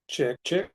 Check, check.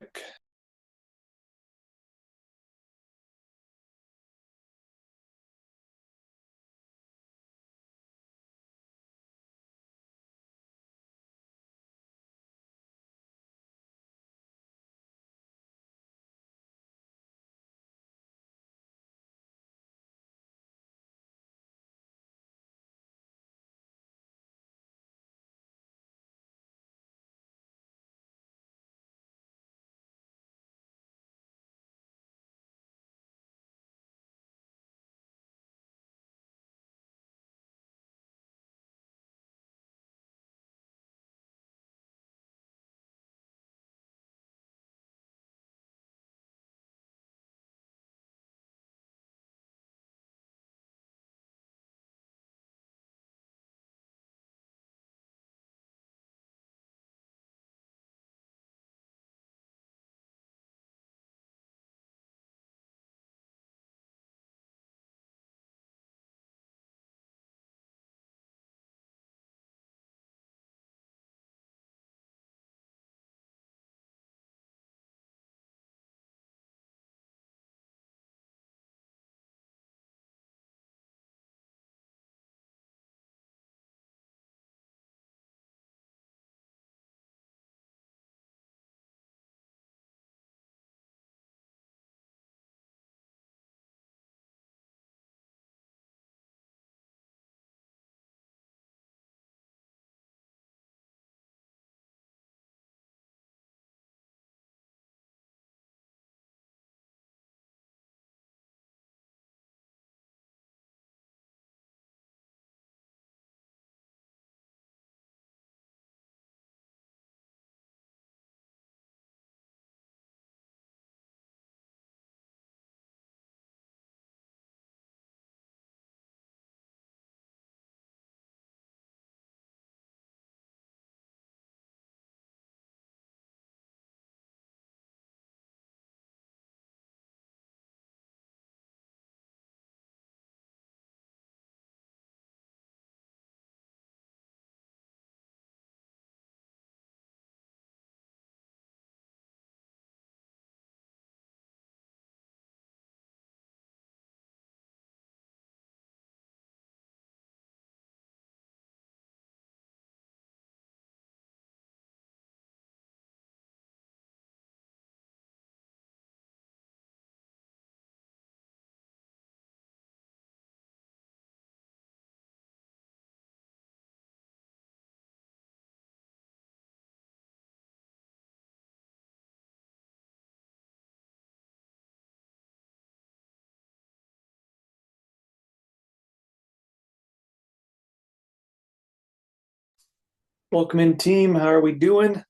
Welcome in, team. How are we doing?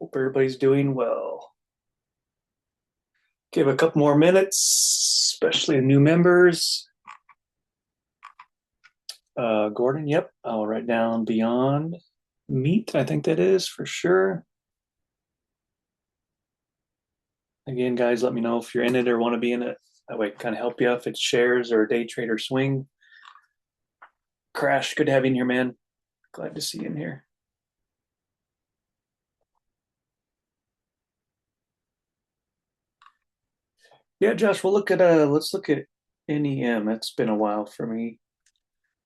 Hope everybody's doing well. Give a couple more minutes, especially new members. Gordon, yep. I'll write down Beyond Meat. I think that is for sure. Again, guys, let me know if you're in it or want to be in it. That way, I can kind of help you if it's shares or day trade or swing. Crash, good to have you in here, man. Glad to see you in here. Yeah, Josh, we'll look at let's look at NEM. It's been a while for me.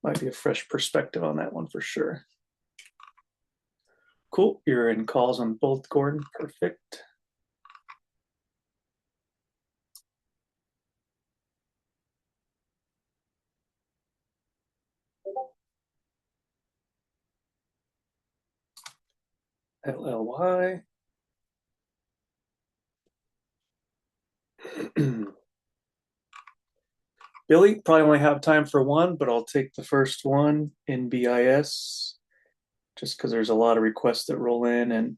Might be a fresh perspective on that one for sure. Cool. You're in calls on both, Gordon. Perfect. LLY. Billy, probably only have time for one, but I'll take the first one in BIS just because there's a lot of requests that roll in and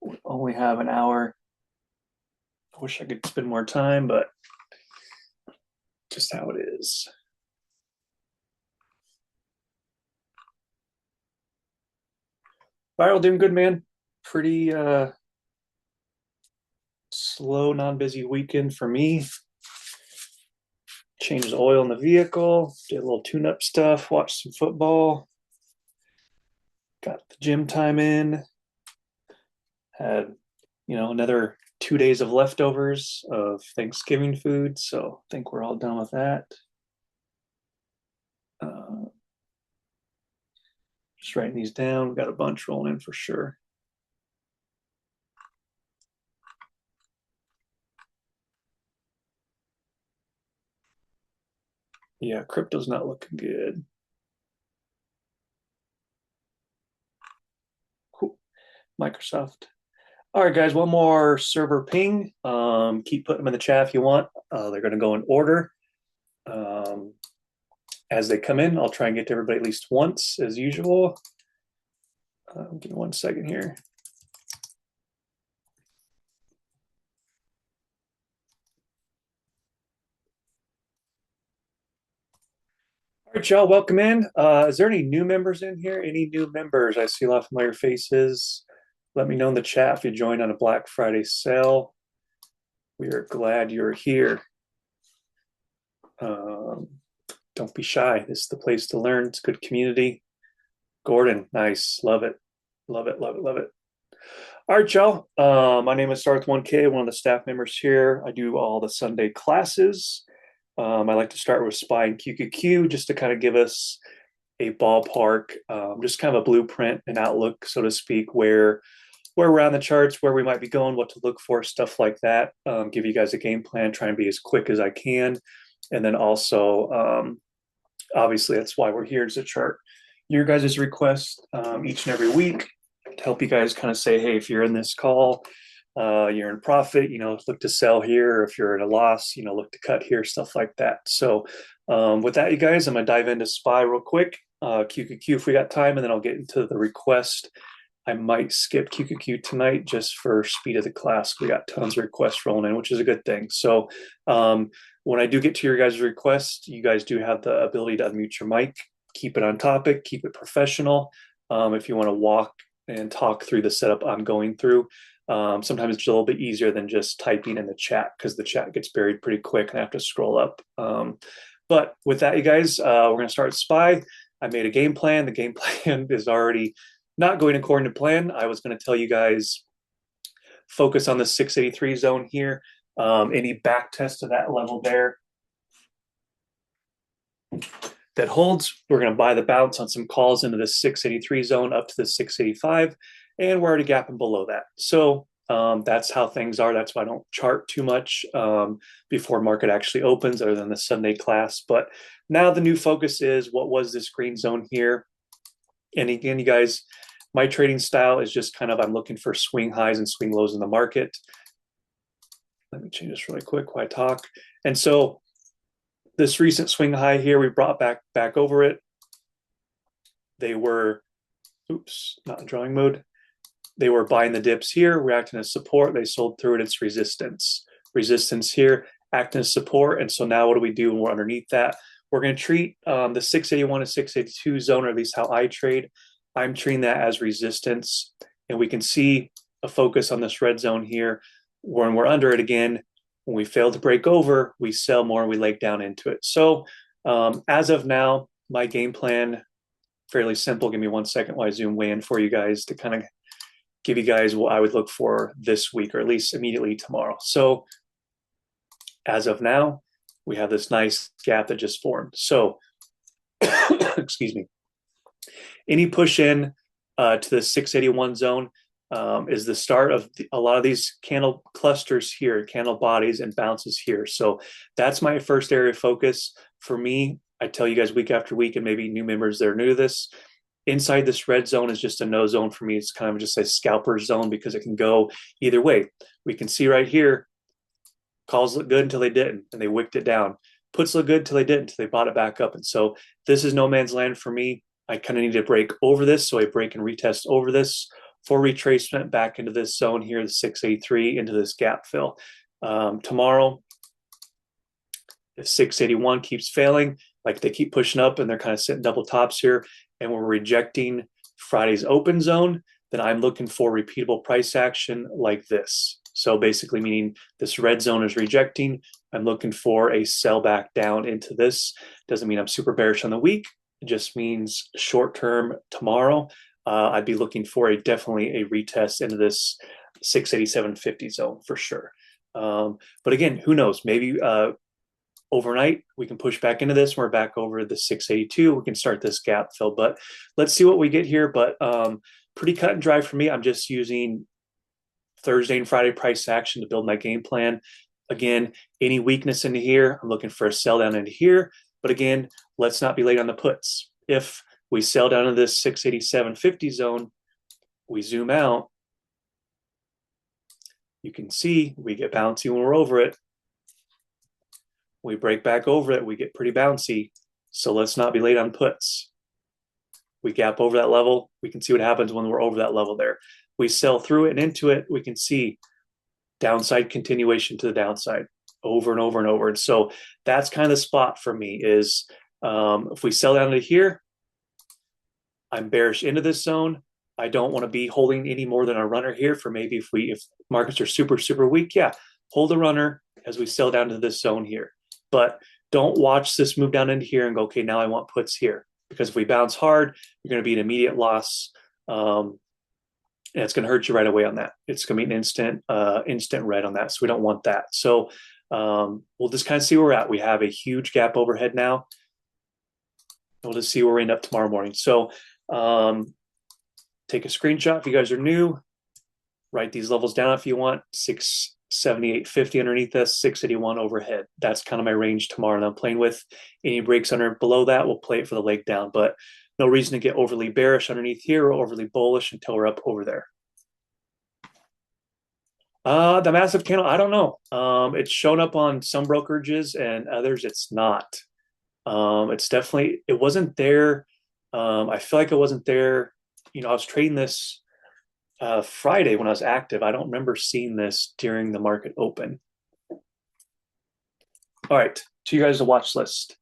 we only have an hour. I wish I could spend more time, but just how it is. Viral doing good, man. Pretty slow, non-busy weekend for me. Changed the oil in the vehicle, did a little tune-up stuff, watched some football, got the gym time in. Had, another 2 days of leftovers of Thanksgiving food, so I think we're all done with that. Uh, just writing these down. We got a bunch rolling in for sure. Yeah, crypto's not looking good. Cool. Microsoft. All right, guys, one more server ping. Keep putting them in the chat if you want. They're going to go in order. Um, as they come in, I'll try and get to everybody at least once, as usual. Give me 1 second here. All right, y'all, welcome in. Is there any new members in here? Any new members? I see a lot of familiar faces. Let me know in the chat if you joined on a Black Friday sale. We are glad you're here. Don't be shy. This is the place to learn. It's a good community. Gordon, nice. Love it. Love it, love it, love it. All right, y'all. My name is StartedWith, one of the staff members here. I do all the Sunday classes. I like to start with SPY and QQQ just to kind of give us a ballpark, just kind of a blueprint, an outlook, so to speak, where we're on the charts, where we might be going, what to look for, stuff like that. Give you guys a game plan, try and be as quick as I can. And then also, obviously, that's why we're here, is to chart your guys' requests each and every week to help you guys kind of say, hey, if you're in this call, you're in profit, look to sell here. If you're at a loss, look to cut here, stuff like that. So with that, you guys, I'm going to dive into SPY real quick, QQQ if we got time, and then I'll get into the request. I might skip QQQ tonight just for speed of the class. We got tons of requests rolling in, which is a good thing. So when I do get to your guys' request, you guys do have the ability to unmute your mic, keep it on topic, keep it professional. If you want to walk and talk through the setup I'm going through, sometimes it's a little bit easier than just typing in the chat because the chat gets buried pretty quick and I have to scroll up. But with that, you guys, we're going to start SPY. I made a game plan. The game plan is already not going according to plan. I was going to tell you guys, focus on the 683 zone here. Any back test to that level there that holds, we're going to buy the bounce on some calls into the 683 zone up to the 685, and we're already gapping below that. So that's how things are. That's why I don't chart too much before market actually opens, other than the Sunday class. But now the new focus is, what was this green zone here? And again, you guys, my trading style is just kind of, I'm looking for swing highs and swing lows in the market. Let me change this really quick while I talk. And so this recent swing high here, we brought back over it. They were, not in drawing mode. They were buying the dips here, reacting as support. They sold through it. It's resistance. Resistance here, acting as support. And so now what do we do when we're underneath that? We're going to treat the 681 to 682 zone, or at least how I trade. I'm treating that as resistance. And we can see a focus on this red zone here. When we're under it again, when we fail to break over, we sell more and we leg down into it. So as of now, my game plan, fairly simple. Give me 1 second while I zoom way in for you guys to kind of give you guys what I would look for this week, or at least immediately tomorrow. So as of now, we have this nice gap that just formed. So, excuse me, any push in to the 681 zone is the start of a lot of these candle clusters here, candle bodies and bounces here. So that's my first area of focus. For me, I tell you guys week after week, and maybe new members that are new to this, inside this red zone is just a no zone for me. It's kind of just a scalper zone because it can go either way. We can see right here, calls look good until they didn't, and they wicked it down. Puts look good until they didn't, until they bought it back up. And so this is no man's land for me. I kind of need to break over this. So I break and retest over this for retracement back into this zone here, the 683, into this gap fill. Tomorrow, if 681 keeps failing, like they keep pushing up and they're kind of sitting double tops here, and we're rejecting Friday's open zone, then I'm looking for repeatable price action like this. So basically meaning this red zone is rejecting. I'm looking for a sell back down into this. Doesn't mean I'm super bearish on the week, It just means short term tomorrow. I'd be looking for definitely a retest into this 687.50 zone for sure. But again, who knows? Maybe overnight we can push back into this. We're back over the 682. We can start this gap fill, but let's see what we get here. But pretty cut and dry for me. I'm just using Thursday and Friday price action to build my game plan. Again, any weakness into here, I'm looking for a sell down into here. But again, let's not be late on the puts. If we sell down to this 687.50 zone, we zoom out, you can see we get bouncy when we're over it. We break back over it, we get pretty bouncy. So let's not be late on puts. We gap over that level. We can see what happens when we're over that level there. We sell through it and into it, we can see downside continuation to the downside over and over and over. And so that's kind of the spot for me is if we sell down to here, I'm bearish into this zone. I don't want to be holding any more than a runner here for maybe if markets are super, super weak, yeah, hold a runner as we sell down to this zone here. But don't watch this move down into here and go, okay, now I want puts here. Because if we bounce hard, you're going to be an immediate loss. And it's going to hurt you right away on that. It's going to be an instant red on that. So we don't want that. So we'll just kind of see where we're at. We have a huge gap overhead now. We'll just see where we end up tomorrow morning. So take a screenshot if you guys are new. Write these levels down if you want. 678.50 underneath this, 681 overhead. That's kind of my range tomorrow that I'm playing with. Any breaks under below that, we'll play it for the leg down. But no reason to get overly bearish underneath here or overly bullish until we're up over there. The massive candle, I don't know. It's shown up on some brokerages and others it's not. It's definitely, it wasn't there. I feel like it wasn't there. You know, I was trading this Friday when I was active. I don't remember seeing this during the market open. All right, to you guys, the watch list.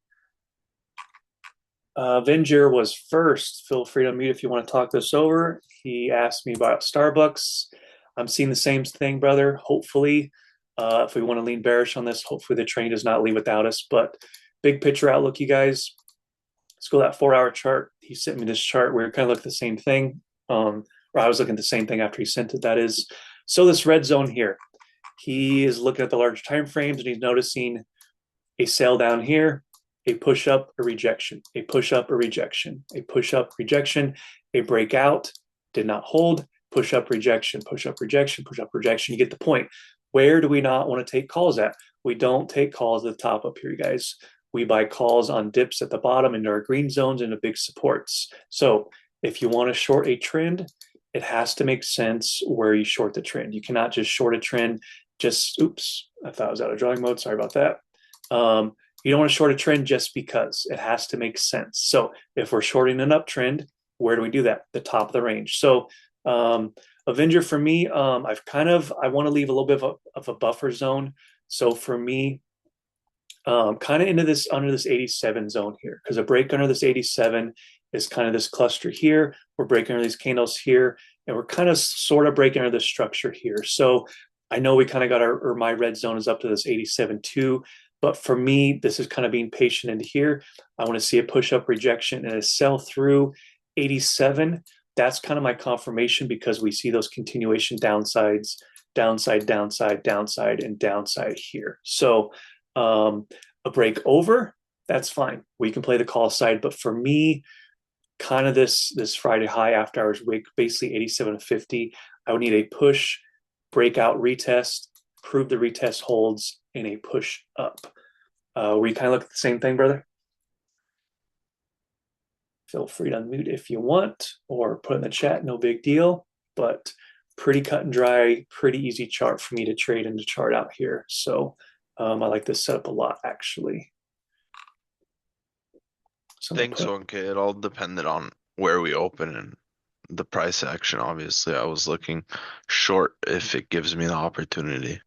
Venger was first. Feel free to unmute if you want to talk this over. He asked me about Starbucks. I'm seeing the same thing, brother. Hopefully, if we want to lean bearish on this, hopefully the train does not leave without us. But big picture outlook, you guys. Let's go to that 4-hour chart. He sent me this chart where it kind of looked the same thing. Or I was looking at the same thing after he sent it, that is. So this red zone here, he is looking at the larger time frames and he's noticing a sell down here, a push up, a rejection, a push up, a rejection, a push up, rejection, a breakout, did not hold, push up, rejection, push up, rejection, push up, rejection. You get the point. Where do we not want to take calls at? We don't take calls at the top up here, guys. We buy calls on dips at the bottom into our green zones and the big supports. So if you want to short a trend, it has to make sense where you short the trend. You cannot just short a trend. Oops, I thought I was out of drawing mode. Sorry about that. You don't want to short a trend just because. It has to make sense. So if we're shorting an uptrend, where do we do that? The top of the range. So Avenger for me, I want to leave a little bit of a buffer zone. So for me, kind of into this under this 87 zone here, because a break under this 87 is kind of this cluster here. We're breaking under these candles here, and we're kind of sort of breaking under this structure here. So I know we kind of got my red zone is up to this 87 too. But for me, this is kind of being patient into here. I want to see a push up rejection and a sell through 87. That's kind of my confirmation because we see those continuation downsides, downside, downside, downside, and downside here. So a break over, that's fine. We can play the call side. But for me, kind of this Friday high after hours wick, basically 87.50, I would need a push, breakout, retest, prove the retest holds, and a push up. We kind of look at the same thing, brother? Feel free to unmute if you want or put in the chat, no big deal. But pretty cut and dry, pretty easy chart for me to trade and to chart out here. So I like this setup a lot, actually. Thanks, okay. It all depended on where we open and the price action. Obviously, I was looking short if it gives me the opportunity.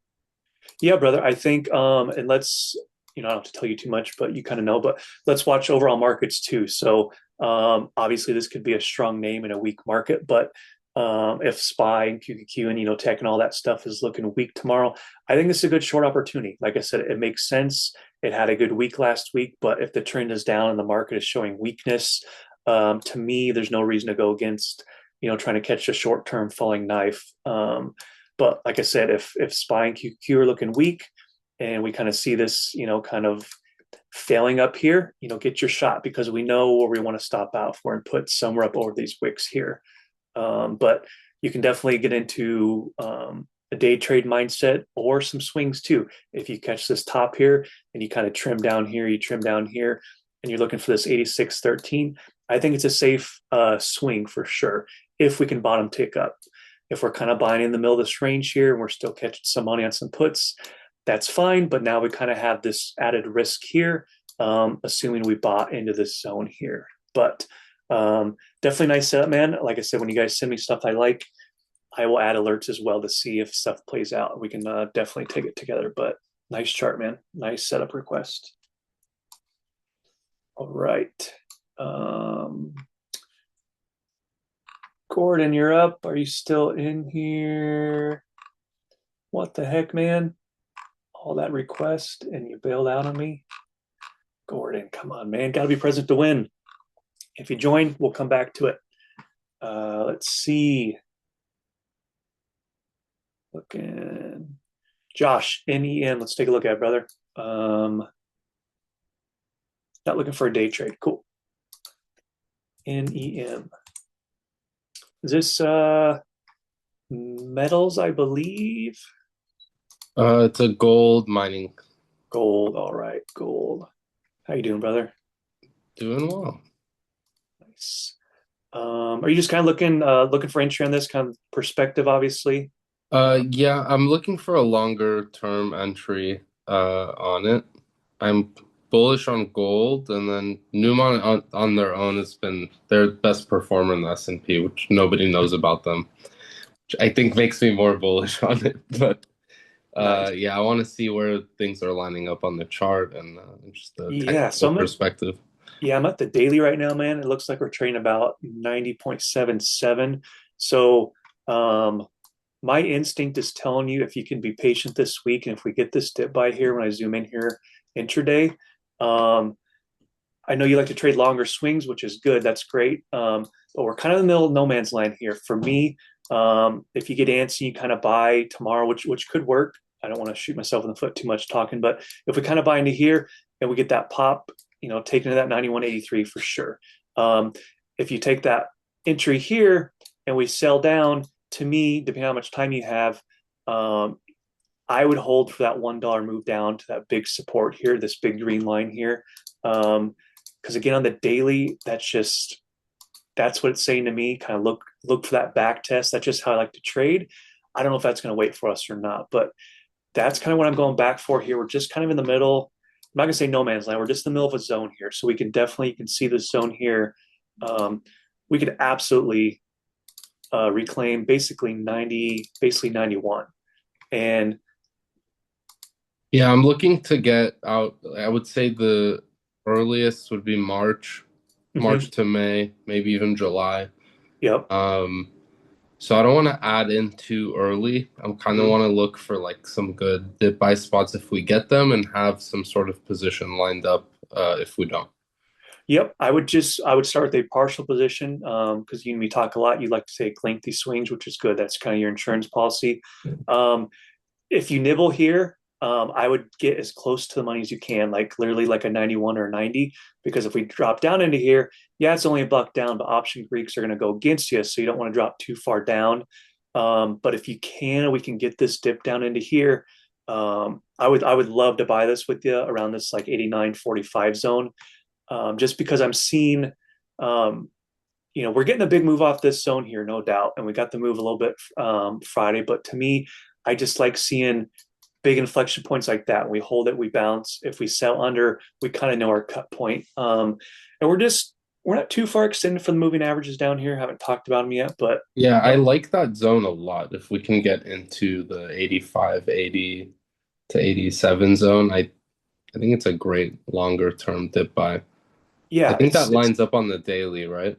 Yeah, brother. I think, and let's, I don't have to tell you too much, but you kind of know, but let's watch overall markets too. So obviously this could be a strong name in a weak market, but If SPY and QQQ and tech and all that stuff is looking weak tomorrow, I think this is a good short opportunity. Like I said, it makes sense. It had a good week last week, but if the trend is down and the market is showing weakness, to me, there's no reason to go against trying to catch a short term falling knife. But like I said, if SPY and QQQ are looking weak, and we kind of see this, kind of failing up here, get your shot because we know where we want to stop out for and put somewhere up over these wicks here. But you can definitely get into a day trade mindset or some swings too. If you catch this top here and you kind of trim down here, you trim down here, and you're looking for this 86.13, I think it's a safe swing for sure if we can bottom tick up. If we're kind of buying in the middle of this range here and we're still catching some money on some puts, that's fine. But now we kind of have this added risk here, assuming we bought into this zone here. But definitely nice setup, man. Like I said, when you guys send me stuff I like, I will add alerts as well to see if stuff plays out. We can definitely take it together. But nice chart, man. Nice setup request. All right. Gordon, you're up. Are you still in here? What the heck, man? All that request and you bailed out on me? Gordon, come on, man. Got to be present to win. If you join, we'll come back to it. Let's see. Looking. Josh, NEM. Let's take a look at it, brother. Not looking for a day trade. Cool. NEM. Is this metals, I believe? It's a gold mining. Gold. All right, gold. How you doing, brother? Doing well. Nice. Are you just kind of looking for entry on this kind of perspective, obviously? Yeah, I'm looking for a longer term entry on it. I'm bullish on gold, and then Newmont on their own has been their best performer in the S&P, which nobody knows about them, which I think makes me more bullish on it. But Nice. yeah, I want to see where things are lining up on the chart and just a Yeah. technical perspective. Yeah, I'm at the daily right now, man. It looks like we're trading about 90.77. So my instinct is telling you if you can be patient this week, and if we get this dip by here when I zoom in here intraday, um, I know you like to trade longer swings, which is good. That's great. But we're kind of in the middle of no man's land here. For me, if you get antsy, you kind of buy tomorrow, which could work. I don't want to shoot myself in the foot too much talking, but if we kind of buy into here and we get that pop, taking to that 91.83 for sure. If you take that entry here and we sell down, to me, depending on how much time you have, I would hold for that $1 move down to that big support here, this big green line here. Because again, on the daily, that's what it's saying to me. Kind of look for that back test. That's just how I like to trade. I don't know if that's going to wait for us or not, but that's kind of what I'm going back for here. We're just kind of in the middle. I'm not going to say no man's land. We're just in the middle of a zone here, so we can definitely, you can see this zone here. We could absolutely reclaim basically 90, basically 91, and Yeah, I'm looking to get out. I would say the earliest would be March, mm-hmm, March to May, maybe even July. yep, Um, so I don't want to add in too early. I'm kind of mm-hmm. want to look for like some good dip buy spots if we get them and have some sort of position lined up if we don't. Yep, I would start with a partial position because you and me talk a lot. You like to take lengthy swings, which is good. That's kind of your insurance policy. Um, if you nibble here, I would get as close to the money as you can, like literally like a 91 or a 90, because if we drop down into here, yeah, it's only a buck down, but option Greeks are going to go against you, so you don't want to drop too far down. But if you can, we can get this dip down into here. I would love to buy this with you around this like 89.45 zone, just because I'm seeing, we're getting a big move off this zone here, no doubt, and we got the move a little bit Friday. But to me, I just like seeing big inflection points like that. We hold it, we bounce. If we sell under, we kind of know our cut point. And we're not too far extended from the moving averages down here. Haven't talked about them yet, but Yeah, I uh, like that zone a lot. If we can get into the 85, 80 to 87 zone, I think it's a great longer term dip buy. I yeah, think that it's lines up on the daily, right?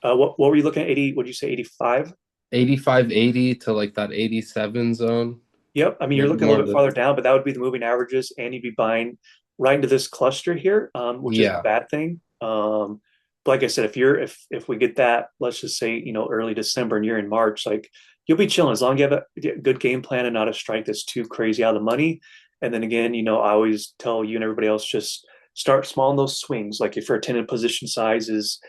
what were you looking at? 80? Would you say 85? 85, 80 to like that 87 zone. Yep. I mean, you're Maybe looking a more little of bit the farther down, but that would be the moving averages, and you'd be buying right into this cluster here, which isn't a yeah. bad thing. But like I said, if we get that, let's just say, early December and you're in March, like you'll be chilling as long as you have a good game plan and not a strike that's too crazy out of the money. And then again, I always tell you and everybody else, just start small in those swings. Like if your attended position size is,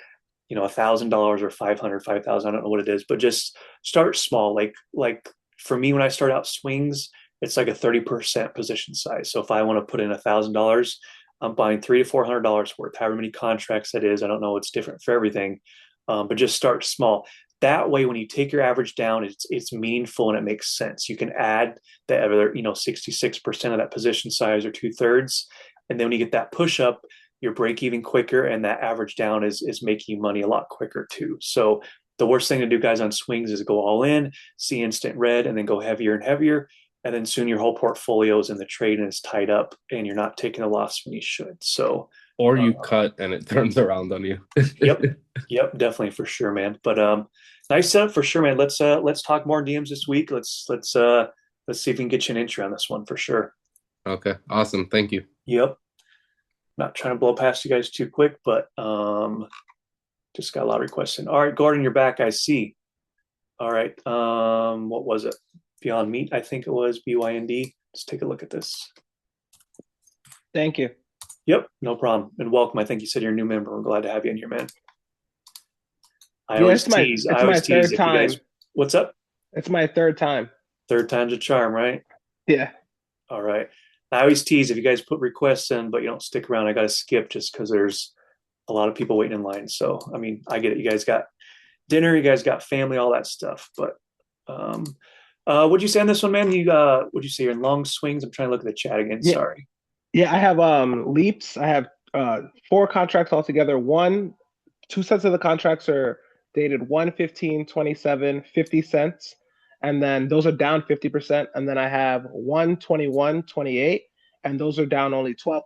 $1,000 or 500, 5,000, I don't know what it is, but just start small. Like for me, when I start out swings, it's like a 30% position size. So if I want to put in $1,000, I'm buying $300 to $400 worth, however many contracts that is. I don't know. It's different for everything, but just start small. That way, when you take your average down, it's meaningful and it makes sense. You can add the other, 66% of that position size or 2/3, and then when you get that push up, your break even quicker, and that average down is making you money a lot quicker too. So the worst thing to do, guys, on swings is go all in, see instant red, and then go heavier and heavier. And then soon your whole portfolio is in the trade and it's tied up, and you're not taking a loss when you should. So, Or you uh, cut and it turns around on you. yep, yep, definitely for sure, man. But nice setup for sure, man. Let's talk more DMs this week. Let's see if we can get you an entry on this one for sure. Okay, awesome. Thank you. Yep. Not trying to blow past you guys too quick, but just got a lot of requests in. All right, Gordon, you're back. I see. All right. What was it? Beyond Meat, I think it was BYND. Let's take a look at this. Thank you. Yep, no problem. And welcome. I think you said you're a new member. We're glad to have you in here, man. I Yeah, always it's my tease. I it's always my tease third if you guys. time. What's up? It's my third time. Third time's a charm, right? Yeah. All right. I always tease if you guys put requests in, but you don't stick around. I got to skip just because there's a lot of people waiting in line. So, I mean, I get it. You guys got dinner, you guys got family, all that stuff. But um, what'd you say on this one, man? What'd you say? You're in long swings. I'm trying to look at the chat again. Yeah. Sorry. Yeah, I have leaps. I have four contracts altogether. Two sets of the contracts are dated 1/15, 27, 50 cents. And then those are down 50%. And then I have 1/21, 28, and those are down only 12%.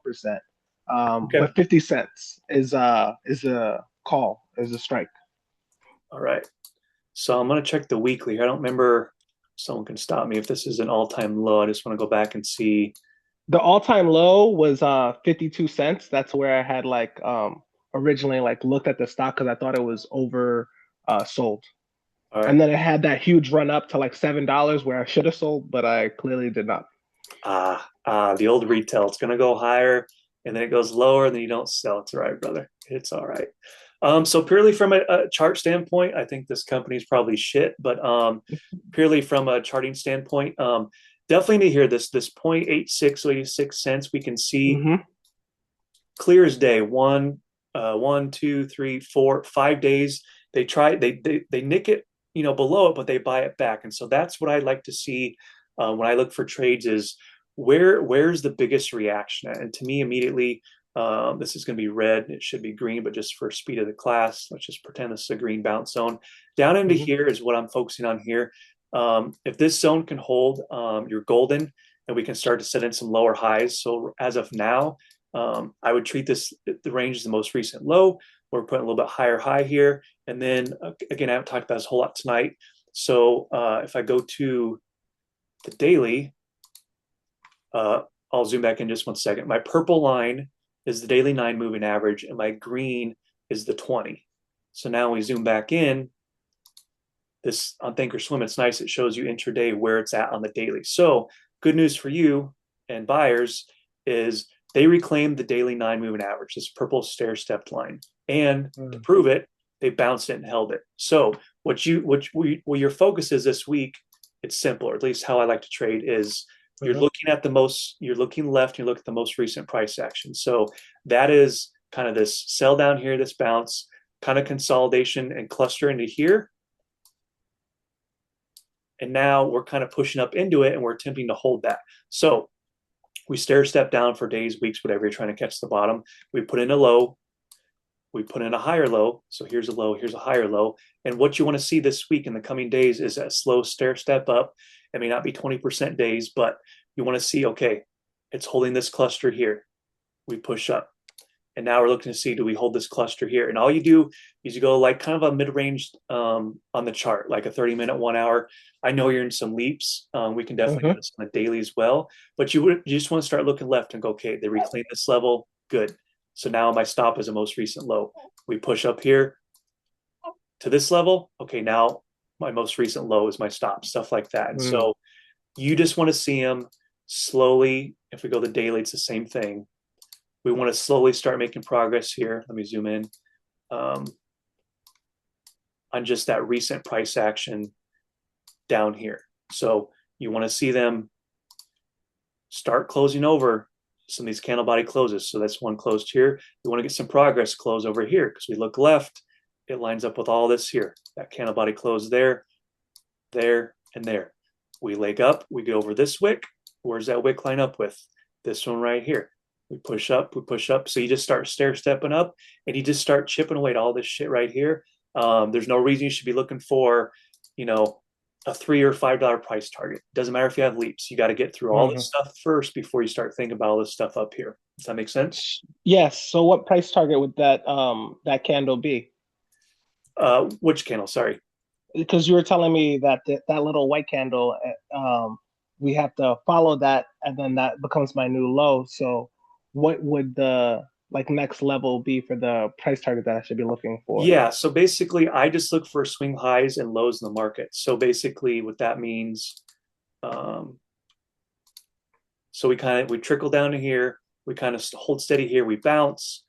Okay. But 50 cents is a call, is a strike. All right. So I'm gonna check the weekly. I don't remember. Someone can stop me if this is an all-time low. I just want to go back and see. The all-time low was 52 cents. That's where I had originally looked at the stock because I thought it was over sold. All right. And then it had that huge run up to like $7 where I should have sold, but I clearly did not. The old retail. It's gonna go higher, and then it goes lower, and then you don't sell. It's all right, brother. It's all right. So purely from a chart standpoint, I think this company is probably shit. But purely from a charting standpoint, definitely to hear this 0.86 or 86 cents, we can see clear as day. 2, 3, 4, 5 days. They nick it, below it, but they buy it back. And so that's what I like to see when I look for trades is where's the biggest reaction at? And to me, immediately, this is going to be red. It should be green, but just for speed of the class, let's just pretend this is a green bounce zone. Down into here is what I'm focusing on here. If this zone can hold, you're golden, and we can start to set in some lower highs. So as of now, I would treat the range as the most recent low. We're putting a little bit higher high here. And then again, I haven't talked about this a whole lot tonight. So if I go to the daily, I'll zoom back in just 1 second. My purple line is the daily 9 moving average, and my green is the 20. So now we zoom back in. This on Thinkorswim, it's nice. It shows you intraday where it's at on the daily. So good news for you and buyers is they reclaimed the daily 9 moving average, this purple stair-stepped line. And to prove it, they bounced it and held it. So what your focus is this week, it's simple, or at least how I like to trade is you're looking left, you're looking at the most recent price action. So that is kind of this sell down here, this bounce, kind of consolidation and cluster into here. And now we're kind of pushing up into it and we're attempting to hold that. So we stair step down for days, weeks, whatever you're trying to catch the bottom. We put in a low, we put in a higher low. So here's a low, here's a higher low. And what you want to see this week in the coming days is a slow stair step up. It may not be 20% days, but you want to see, okay, it's holding this cluster here. We push up. And now we're looking to see, do we hold this cluster here? And all you do is you go like kind of a mid-range on the chart, like a 30-minute, 1 hour. I know you're in some leaps. We can definitely do this on the daily as well. But you just want to start looking left and go, okay, they reclaim this level. Good. So now my stop is a most recent low. We push up here to this level. Okay, now my most recent low is my stop, stuff like that. And so you just want to see them slowly. If we go the daily, it's the same thing. We want to slowly start making progress here. Let me zoom in on just that recent price action down here. So you want to see them start closing over some of these candle body closes. So that's one closed here. We want to get some progress close over here because we look left. It lines up with all this here. That candle body close there, there, and there. We leg up. We go over this wick. Where's that wick line up with? This one right here. We push up, we push up. So you just start stair stepping up and you just start chipping away at all this shit right here. There's no reason you should be looking for, you know, a $3 or $5 price target. Doesn't matter if you have leaps. You got to get through all this stuff first before you start thinking about all this stuff up here. Does that make sense? Yes. So what price target would that candle be? Which candle? Sorry. Because you were telling me that that little white candle, we have to follow that, and then that becomes my new low. So what would the next level be for the price target that I should be looking for? Yeah, so basically I just look for swing highs and lows in the market. So basically what that means, so we trickle down to here, we kind of hold steady here, we bounce,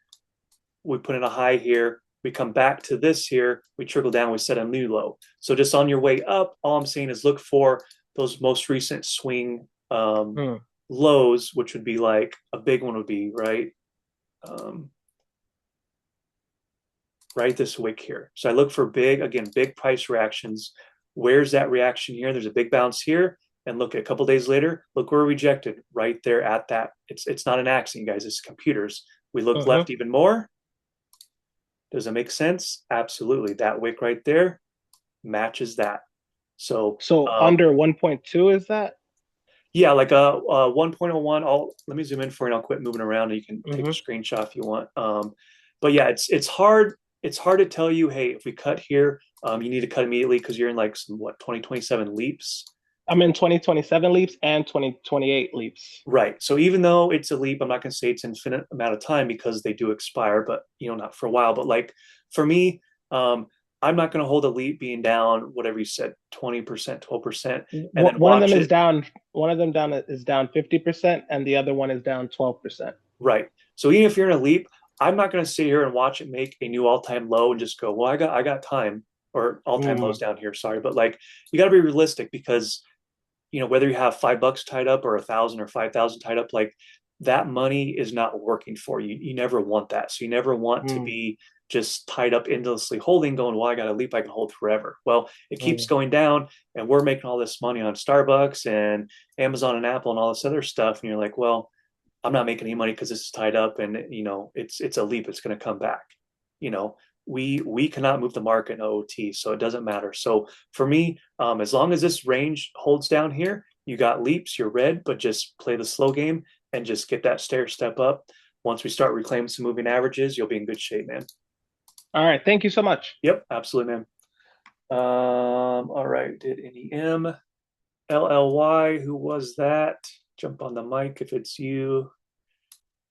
we put in a high here, we come back to this here, we trickle down, we set a new low. So just on your way up, all I'm saying is look for those most recent swing lows, which would be like a big one would be right this wick here. So I look for big price reactions. Where's that reaction here? There's a big bounce here, and look, a couple days later, look where we rejected right there at that. It's not an accident, guys. It's computers. We look left even more. Does it make sense? Absolutely. That wick right there matches that. So under 1.2 is that? Yeah, like a 1.01. Let me zoom in for you and I'll quit moving around and you can take a screenshot if you want. But yeah, it's hard to tell you, hey, if we cut here, you need to cut immediately because you're in like some 2027 leaps. I'm in 2027 leaps and 2028 leaps. Right. So even though it's a leap, I'm not going to say it's an infinite amount of time because they do expire, but not for a while. But like for me, I'm not going to hold a leap being down, whatever you said, 20%, 12%. And then one of them is down. One of them is down 50%, and the other one is down 12%. Right. So even if you're in a leap, I'm not going to sit here and watch it make a new all-time low and just go, well, I got time, or all-time lows down here. Sorry, but like you got to be realistic because whether you have $5 tied up or 1,000 or 5,000 tied up, like that money is not working for you. You never want that. So you never want to be just tied up endlessly holding, going, well, I got a leap I can hold forever. Well, it keeps going down and we're making all this money on Starbucks and Amazon and Apple and all this other stuff. And you're like, well, I'm not making any money because this is tied up and it's a leap. It's going to come back. We cannot move the market in OOT, so it doesn't matter. So for me, as long as this range holds down here, you got leaps, you're red, but just play the slow game and just get that stair step up. Once we start reclaiming some moving averages, you'll be in good shape, man. All right. Thank you so much. Yep, absolutely, man. All right. Did NEM LLY? Who was that? Jump on the mic if it's you.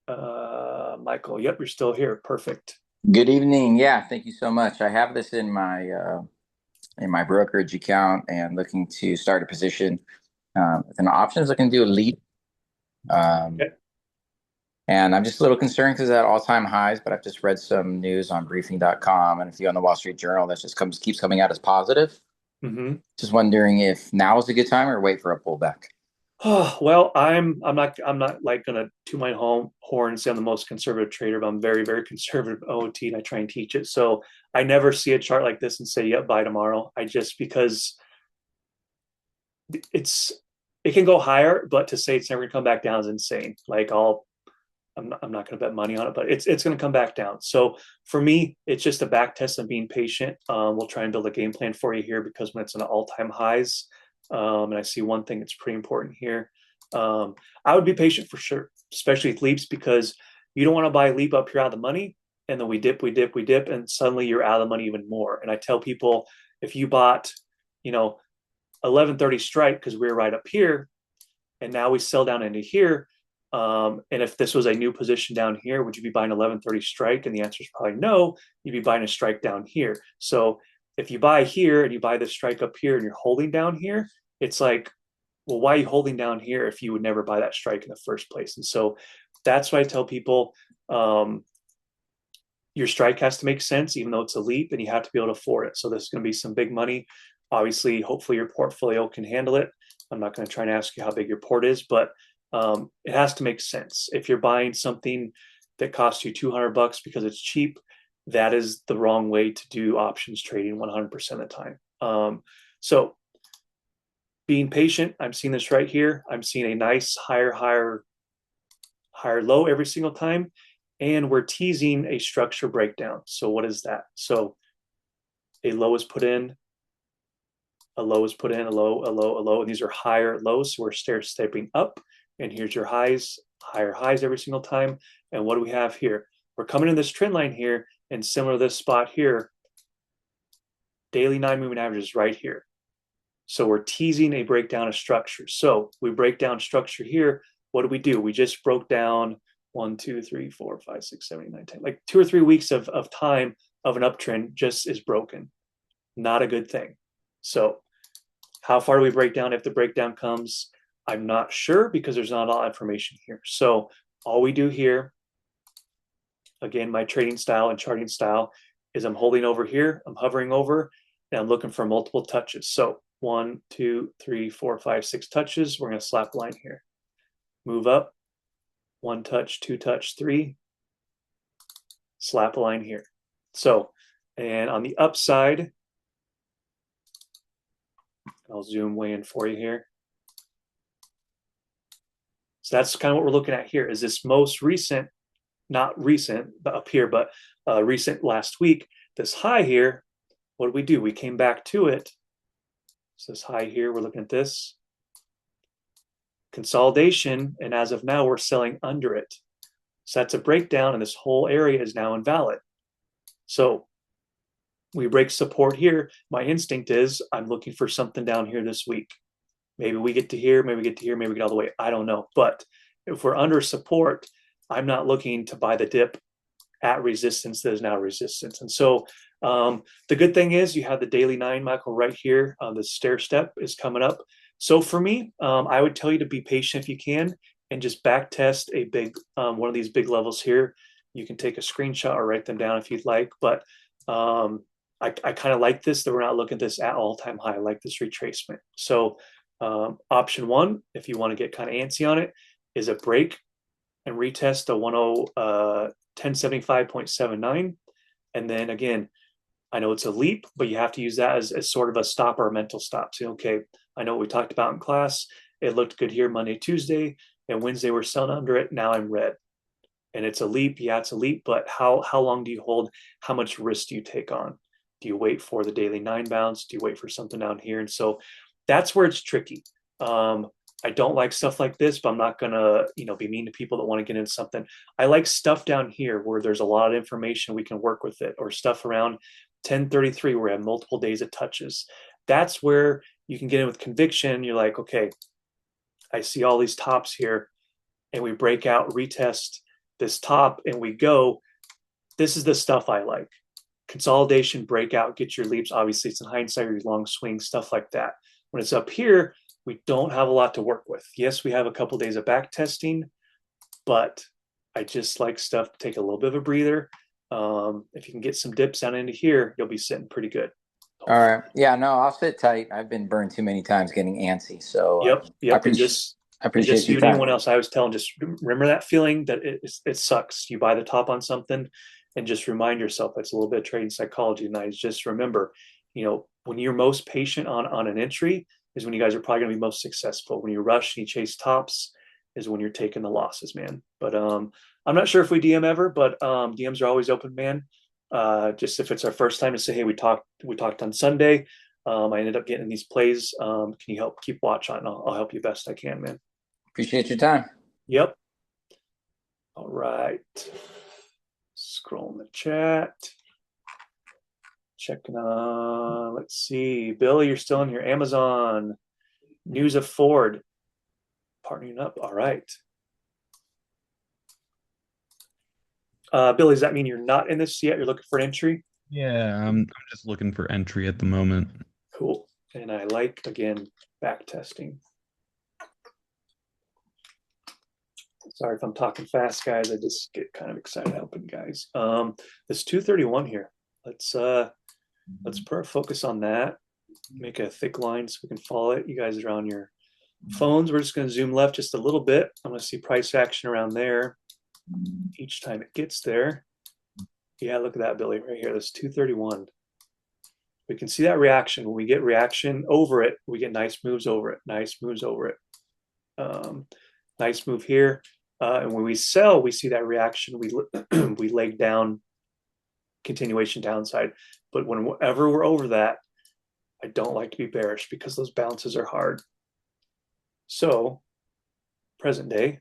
Michael. Yep, you're still here. Perfect. Good evening. Yeah, thank you so much. I have this in my brokerage account and looking to start a position with an options. Looking to do a leap. Okay. And I'm just a little concerned because it's at all-time highs, but I've just read some news on briefing.com and a few on the Wall Street Journal that just keeps coming out as positive. Just wondering if now is a good time or wait for a pullback. Oh, well, I'm not like gonna toot my horn and say I'm the most conservative trader, but I'm very, very conservative OOT and I try and teach it. So I never see a chart like this and say, yep, buy tomorrow. Because it can go higher, but to say it's never gonna come back down is insane. Like I'm not gonna bet money on it, but it's gonna come back down. So for me, it's just a back test and being patient. We'll try and build a game plan for you here because when it's an all-time highs, and I see one thing that's pretty important here. I would be patient for sure, especially with leaps, because You don't want to buy leap up here out of the money, and then we dip, and suddenly you're out of the money even more. And I tell people, if you bought, 1130 strike because we were right up here, and now we sell down into here. And if this was a new position down here, would you be buying 1130 strike? And the answer is probably no. You'd be buying a strike down here. So if you buy here and you buy the strike up here and you're holding down here, it's like, well, why are you holding down here if you would never buy that strike in the first place? And so that's why I tell people your strike has to make sense, even though it's a leap, and you have to be able to afford it. So this is going to be some big money. Obviously, hopefully your portfolio can handle it. I'm not going to try and ask you how big your port is, but it has to make sense. If you're buying something that costs you $200 because it's cheap, that is the wrong way to do options trading 100% of the time. So being patient, I'm seeing this right here. I'm seeing a nice higher low every single time. And we're teasing a structure breakdown. So what is that? So a low is put in, a low is put in, a low, a low, a low. And these are higher lows. So we're stair-stepping up. And here's your highs, higher highs every single time. And what do we have here? We're coming in this trend line here, and similar to this spot here, daily 9 moving averages right here. So we're teasing a breakdown of structure. So we break down structure here. What do? We just broke down 1, 2, 3, 4, 5, 6, 7, 8, 9, 10. Like 2 or 3 weeks of time of an uptrend just is broken. Not a good thing. So how far do we break down if the breakdown comes? I'm not sure because there's not a lot of information here. So all we do here, again, my trading style and charting style is I'm holding over here, I'm hovering over, and I'm looking for multiple touches. So 1, 2, 3, 4, 5, 6 touches. We're going to slap a line here. Move up, 1 touch, 2 touch, 3. Slap a line here. So, and on the upside, I'll zoom way in for you here. So that's kind of what we're looking at here. Is this most recent, not recent, but up here, but recent last week, this high here, what do? We came back to it. So this high here, we're looking at this. Consolidation, and as of now, we're selling under it. So that's a breakdown, and this whole area is now invalid. So we break support here. My instinct is I'm looking for something down here this week. Maybe we get to here, maybe we get to here, maybe we get all the way. I don't know. But if we're under support, I'm not looking to buy the dip at resistance that is now resistance. And so the good thing is you have the daily 9, Michael, right here. The stair step is coming up. So for me, I would tell you to be patient if you can and just back test a big one of these big levels here. You can take a screenshot or write them down if you'd like. But I kind of like this, that we're not looking at this at all-time high. I like this retracement. So option 1, if you want to get kind of antsy on it, is a break and retest the 1075.79. And then again, I know it's a leap, but you have to use that as sort of a stop or a mental stop. So, okay, I know what we talked about in class. It looked good here Monday, Tuesday, and Wednesday we're selling under it. Now I'm red. And it's a leap. Yeah, it's a leap, but how long do you hold? How much risk do you take on? Do you wait for the daily 9 bounce? Do you wait for something down here? And so that's where it's tricky. I don't like stuff like this, but I'm not gonna, be mean to people that want to get into something. I like stuff down here where there's a lot of information we can work with it, or stuff around 1033 where we have multiple days of touches. That's where you can get in with conviction. You're like, okay, I see all these tops here, and we break out, retest this top, and we go. This is the stuff I like. Consolidation, breakout, get your leaps. Obviously, it's in hindsight, your long swing, stuff like that. When it's up here, we don't have a lot to work with. Yes, we have a couple days of back testing, but I just like stuff to take a little bit of a breather. If you can get some dips down into here, you'll be sitting pretty good. All right. Yeah, no, I'll sit tight. I've been burned too many times getting antsy. So yep. I appreciate you your and time. anyone else, I was telling, just remember that feeling that it sucks. You buy the top on something, and just remind yourself that's a little bit of trading psychology. And I just remember, when you're most patient on an entry is when you guys are probably going to be most successful. When you rush and you chase tops is when you're taking the losses, man. But I'm not sure if we DM ever, but DMs are always open, man. Just if it's our first time to say, hey, we talked on Sunday. I ended up getting these plays. Can you help keep watch on? I'll help you best I can, man. Appreciate your time. Yep. All right. Scroll in the chat. Checking on, let's see. Billy, you're still in here. Amazon. News of Ford. Partnering up. All right. Billy, does that mean you're not in this yet? You're looking for entry? Yeah, I'm just looking for entry at the moment. Cool. And I like, again, back testing. Sorry if I'm talking fast, guys. I just get kind of excited helping guys. This 231 here. Let's focus on that. Make a thick line so we can follow it. You guys are on your phones. We're just going to zoom left just a little bit. I'm going to see price action around there each time it gets there. Yeah, look at that, Billy, right here. This 231. We can see that reaction. When we get reaction over it, we get nice moves over it. Nice moves over it. Nice move here. And when we sell, we see that reaction. We leg down, continuation downside. But whenever we're over that, I don't like to be bearish because those bounces are hard. So, present day,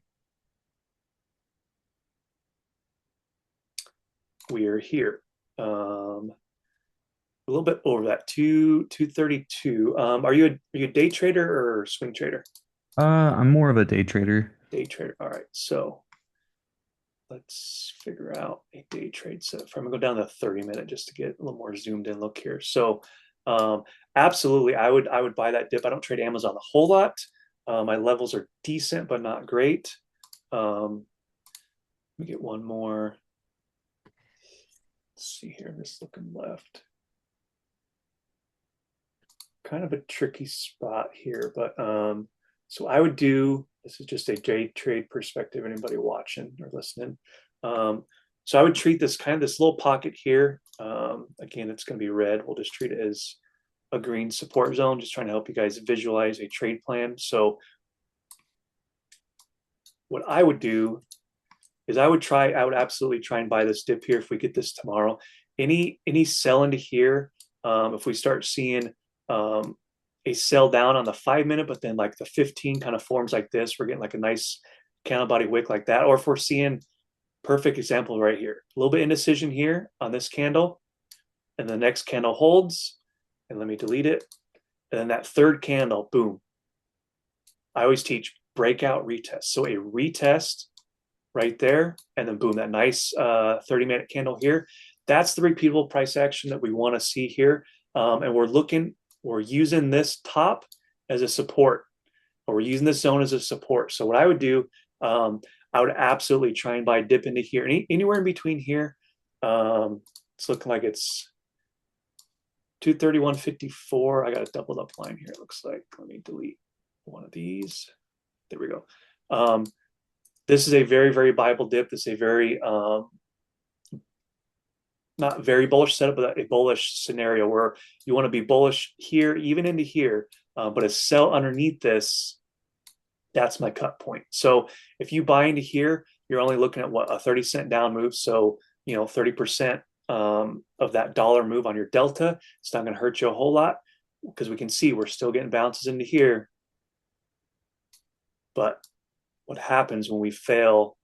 we are here. A little bit over that, 232. Are you a day trader or swing trader? I'm more of a day trader. Day trader. All right. So let's figure out a day trade setup. I'm gonna go down to 30-minute just to get a little more zoomed in look here. So absolutely, I would buy that dip. I don't trade Amazon a whole lot. My levels are decent, but not great. Let me get one more. Let's see here. I'm just looking left. Kind of a tricky spot here, but so I would do, this is just a day trade perspective, anybody watching or listening. So I would treat this kind of this little pocket here. Again, it's going to be red. We'll just treat it as a green support zone, just trying to help you guys visualize a trade plan. So what I would do is I would absolutely try and buy this dip here if we get this tomorrow. Any sell into here, if we start seeing a sell down on the 5-minute, but then like the 15 kind of forms like this, we're getting like a nice candle body wick like that. Or if we're seeing, perfect example right here, a little bit indecision here on this candle, and the next candle holds, and let me delete it. And then that third candle, boom. I always teach breakout retest. So a retest right there, and then boom, that nice 30-minute candle here. That's the repeatable price action that we want to see here. And we're using this top as a support, or we're using this zone as a support. So what I would do, I would absolutely try and buy dip into here. Anywhere in between here, it's looking like it's 231.54. I got a doubled up line here, it looks like. Let me delete one of these. There we go. This is a very, very buyable dip. This is a very, not very bullish setup, but a bullish scenario where you want to be bullish here, even into here, but a sell underneath this, that's my cut point. So if you buy into here, you're only looking at what, a 30-cent down move. So, 30% of that dollar move on your delta. It's not going to hurt you a whole lot because we can see we're still getting bounces into here. But what happens when we fail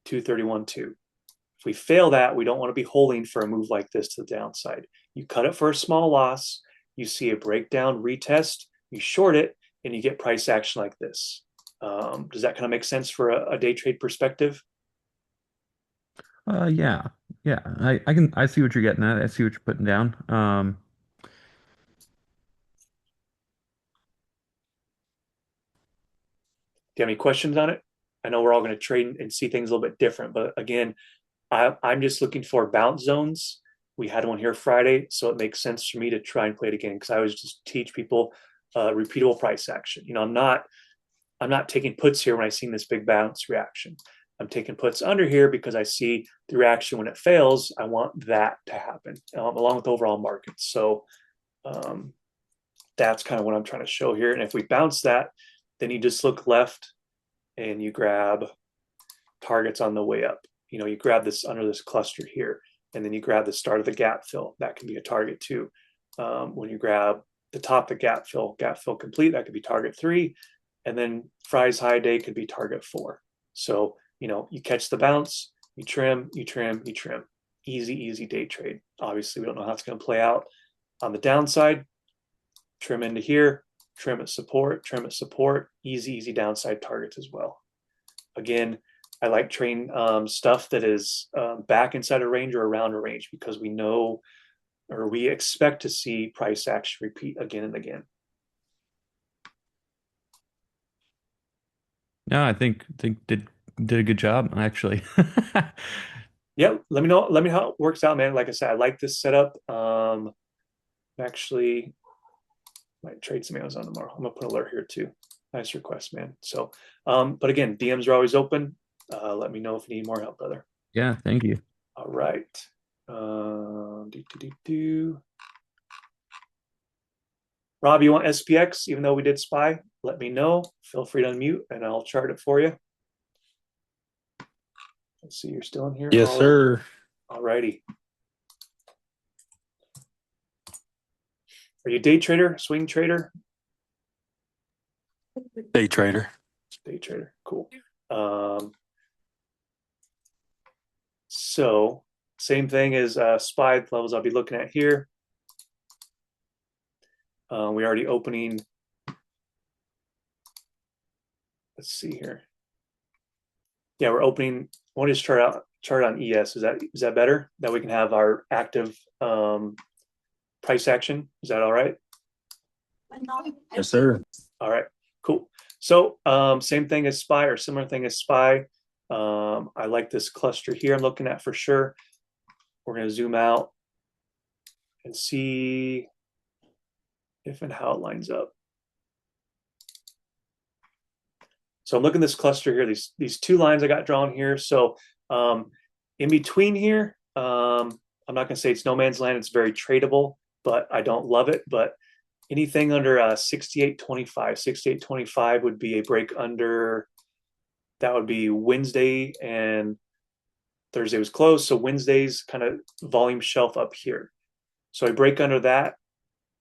231.2? If we fail that, we don't want to be holding for a move like this to the downside. You cut it for a small loss, you see a breakdown, retest, you short it, and you get price action like this. Does that kind of make sense for a day trade perspective? Yeah. I see what you're getting at. I see what you're putting down. Do you have any questions on it? I know we're all going to trade and see things a little bit different, but again, I'm just looking for bounce zones. We had one here Friday, so it makes sense for me to try and play it again because I always just teach people repeatable price action. I'm not taking puts here when I see this big bounce reaction. I'm taking puts under here because I see the reaction when it fails. I want that to happen along with overall markets. So that's kind of what I'm trying to show here. And if we bounce that, then you just look left and you grab targets on the way up. You grab this under this cluster here, and then you grab the start of the gap fill. That can be a target too. When you grab the top of the gap fill complete, that could be target 3. And then Fry's high day could be target 4. So You catch the bounce, you trim, you trim, you trim. Easy day trade. Obviously, we don't know how it's going to play out. On the downside, trim into here, trim at support, easy downside targets as well. Again, I like trading stuff that is back inside a range or around a range because we know or we expect to see price action repeat again and again. No, I think did a good job actually. Yep. Let me know how it works out, man. Like I said, I like this setup. Actually might trade some Amazon tomorrow. I'm gonna put an alert here too. Nice request, man. So, but again, DMs are always open. Let me know if you need more help, brother. Yeah, thank you. All right. Rob, you want SPX? Even though we did SPY, let me know. Feel free to unmute and I'll chart it for you. Let's see, you're still in here? Yes, sir. All righty. Are you a day trader, swing trader? Day trader. Day trader, cool. So same thing as SPY levels I'll be looking at here. We already opening. Let's see here. Yeah, we're opening. I want to just chart on ES. Is that better? That we can have our active price action. Is that all right? Yes, sir. All right, cool. So same thing as SPY or similar thing as SPY. I like this cluster here I'm looking at for sure. We're going to zoom out and see if and how it lines up. So I'm looking at this cluster here, these two lines I got drawn here. So in between here, I'm not going to say it's no man's land. It's very tradable, but I don't love it. But anything under 68.25, 68.25 would be a break under. That would be Wednesday and Thursday was closed. So Wednesday's kind of volume shelf up here. So I break under that.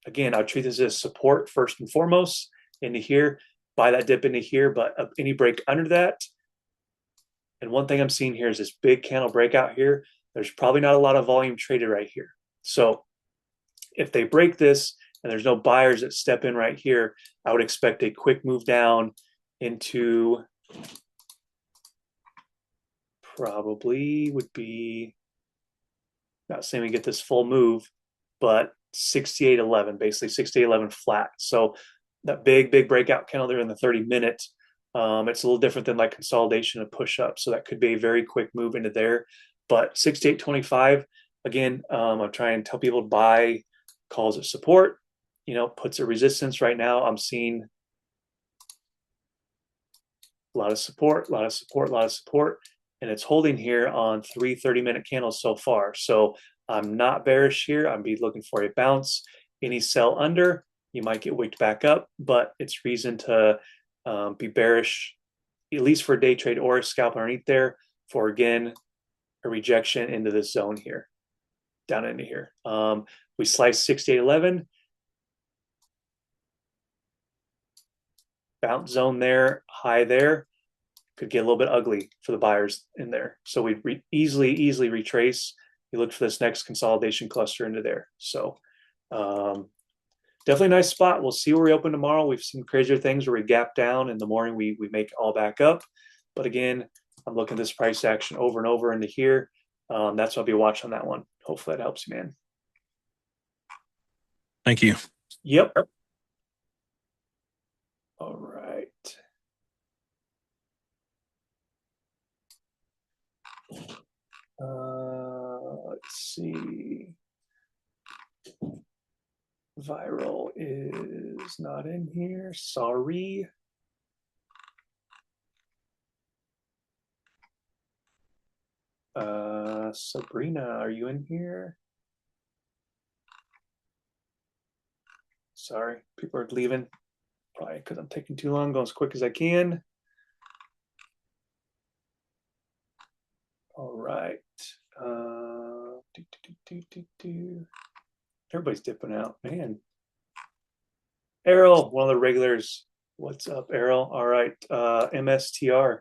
Again, I'll treat this as support first and foremost into here, buy that dip into here, but any break under that. And one thing I'm seeing here is this big candle breakout here. There's probably not a lot of volume traded right here. So if they break this and there's no buyers that step in right here, I would expect a quick move down into probably would be, not saying we get this full move, but 68.11, basically 68.11 flat. So that big breakout candle there in the 30-minute, it's a little different than like consolidation and push up. So that could be a very quick move into there. But 68.25, again, I'm trying to tell people to buy, calls it support, puts a resistance. Right now I'm seeing a lot of support, and it's holding here on 3 30-minute candles so far. So I'm not bearish here. I'd be looking for a bounce. Any sell under, you might get wicked back up, but it's reason to be bearish, at least for a day trade or a scalp underneath there for, again, a rejection into this zone here, down into here. We slice 68.11, bounce zone there, high there. Could get a little bit ugly for the buyers in there. So we easily retrace. You look for this next consolidation cluster into there. So definitely a nice spot. We'll see where we open tomorrow. We've seen crazier things where we gap down in the morning, we make it all back up. But again, I'm looking at this price action over and over into here. That's what I'll be watching on that one. Hopefully that helps you, man. Thank you. Yep. All right. Let's see. Viral is not in here. Sorry. Sabrina, are you in here? Sorry, people are leaving. Probably because I'm taking too long, going as quick as I can. All right. Everybody's dipping out, man. Errol, one of the regulars. What's up, Errol? All right. MSTR.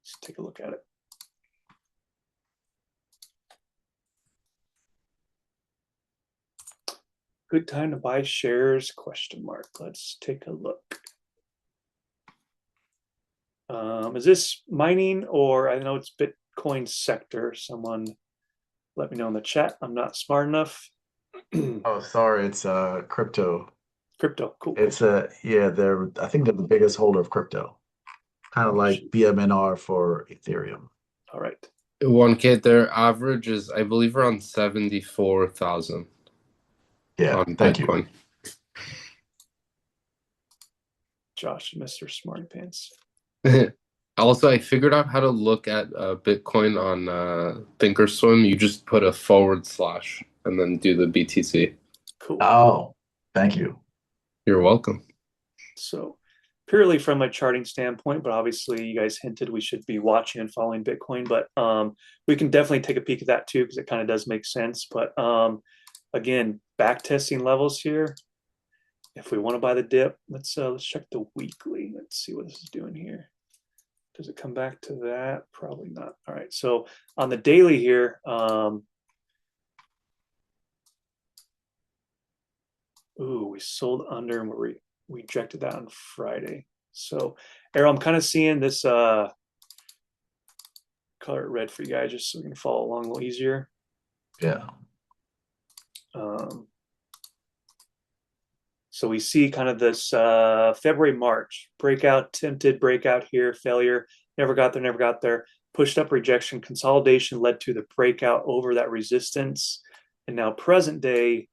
Let's take a look at it. Good time to buy shares, question mark. Let's take a look. Is this mining, or I know it's Bitcoin sector? Someone let me know in the chat. I'm not smart enough. Oh, sorry, it's crypto. Crypto, cool. It's I think they're the biggest holder of crypto. Kind of like shoot. BMNR for Ethereum. All right. 1K, their average is, I believe, around 74,000 Yeah, on thank you. Bitcoin. Josh, Mr. Smarty Pants. Also, I figured out how to look at Bitcoin on Thinkorswim. You just put a / and then do the BTC. Cool. Oh, thank you. You're welcome. So purely from a charting standpoint, but obviously you guys hinted we should be watching and following Bitcoin, but we can definitely take a peek at that too, because it kind of does make sense. But again, back testing levels here. If we want to buy the dip, let's check the weekly. Let's see what this is doing here. Does it come back to that? Probably not. All right. So on the daily here, we sold under and we rejected that on Friday. So Arrow, I'm kind of seeing this color it red for you guys just so we can follow along a little easier. Yeah. So we see kind of this February, March breakout, tempted breakout here, failure, never got there, pushed up rejection, consolidation led to the breakout over that resistance. And now present day,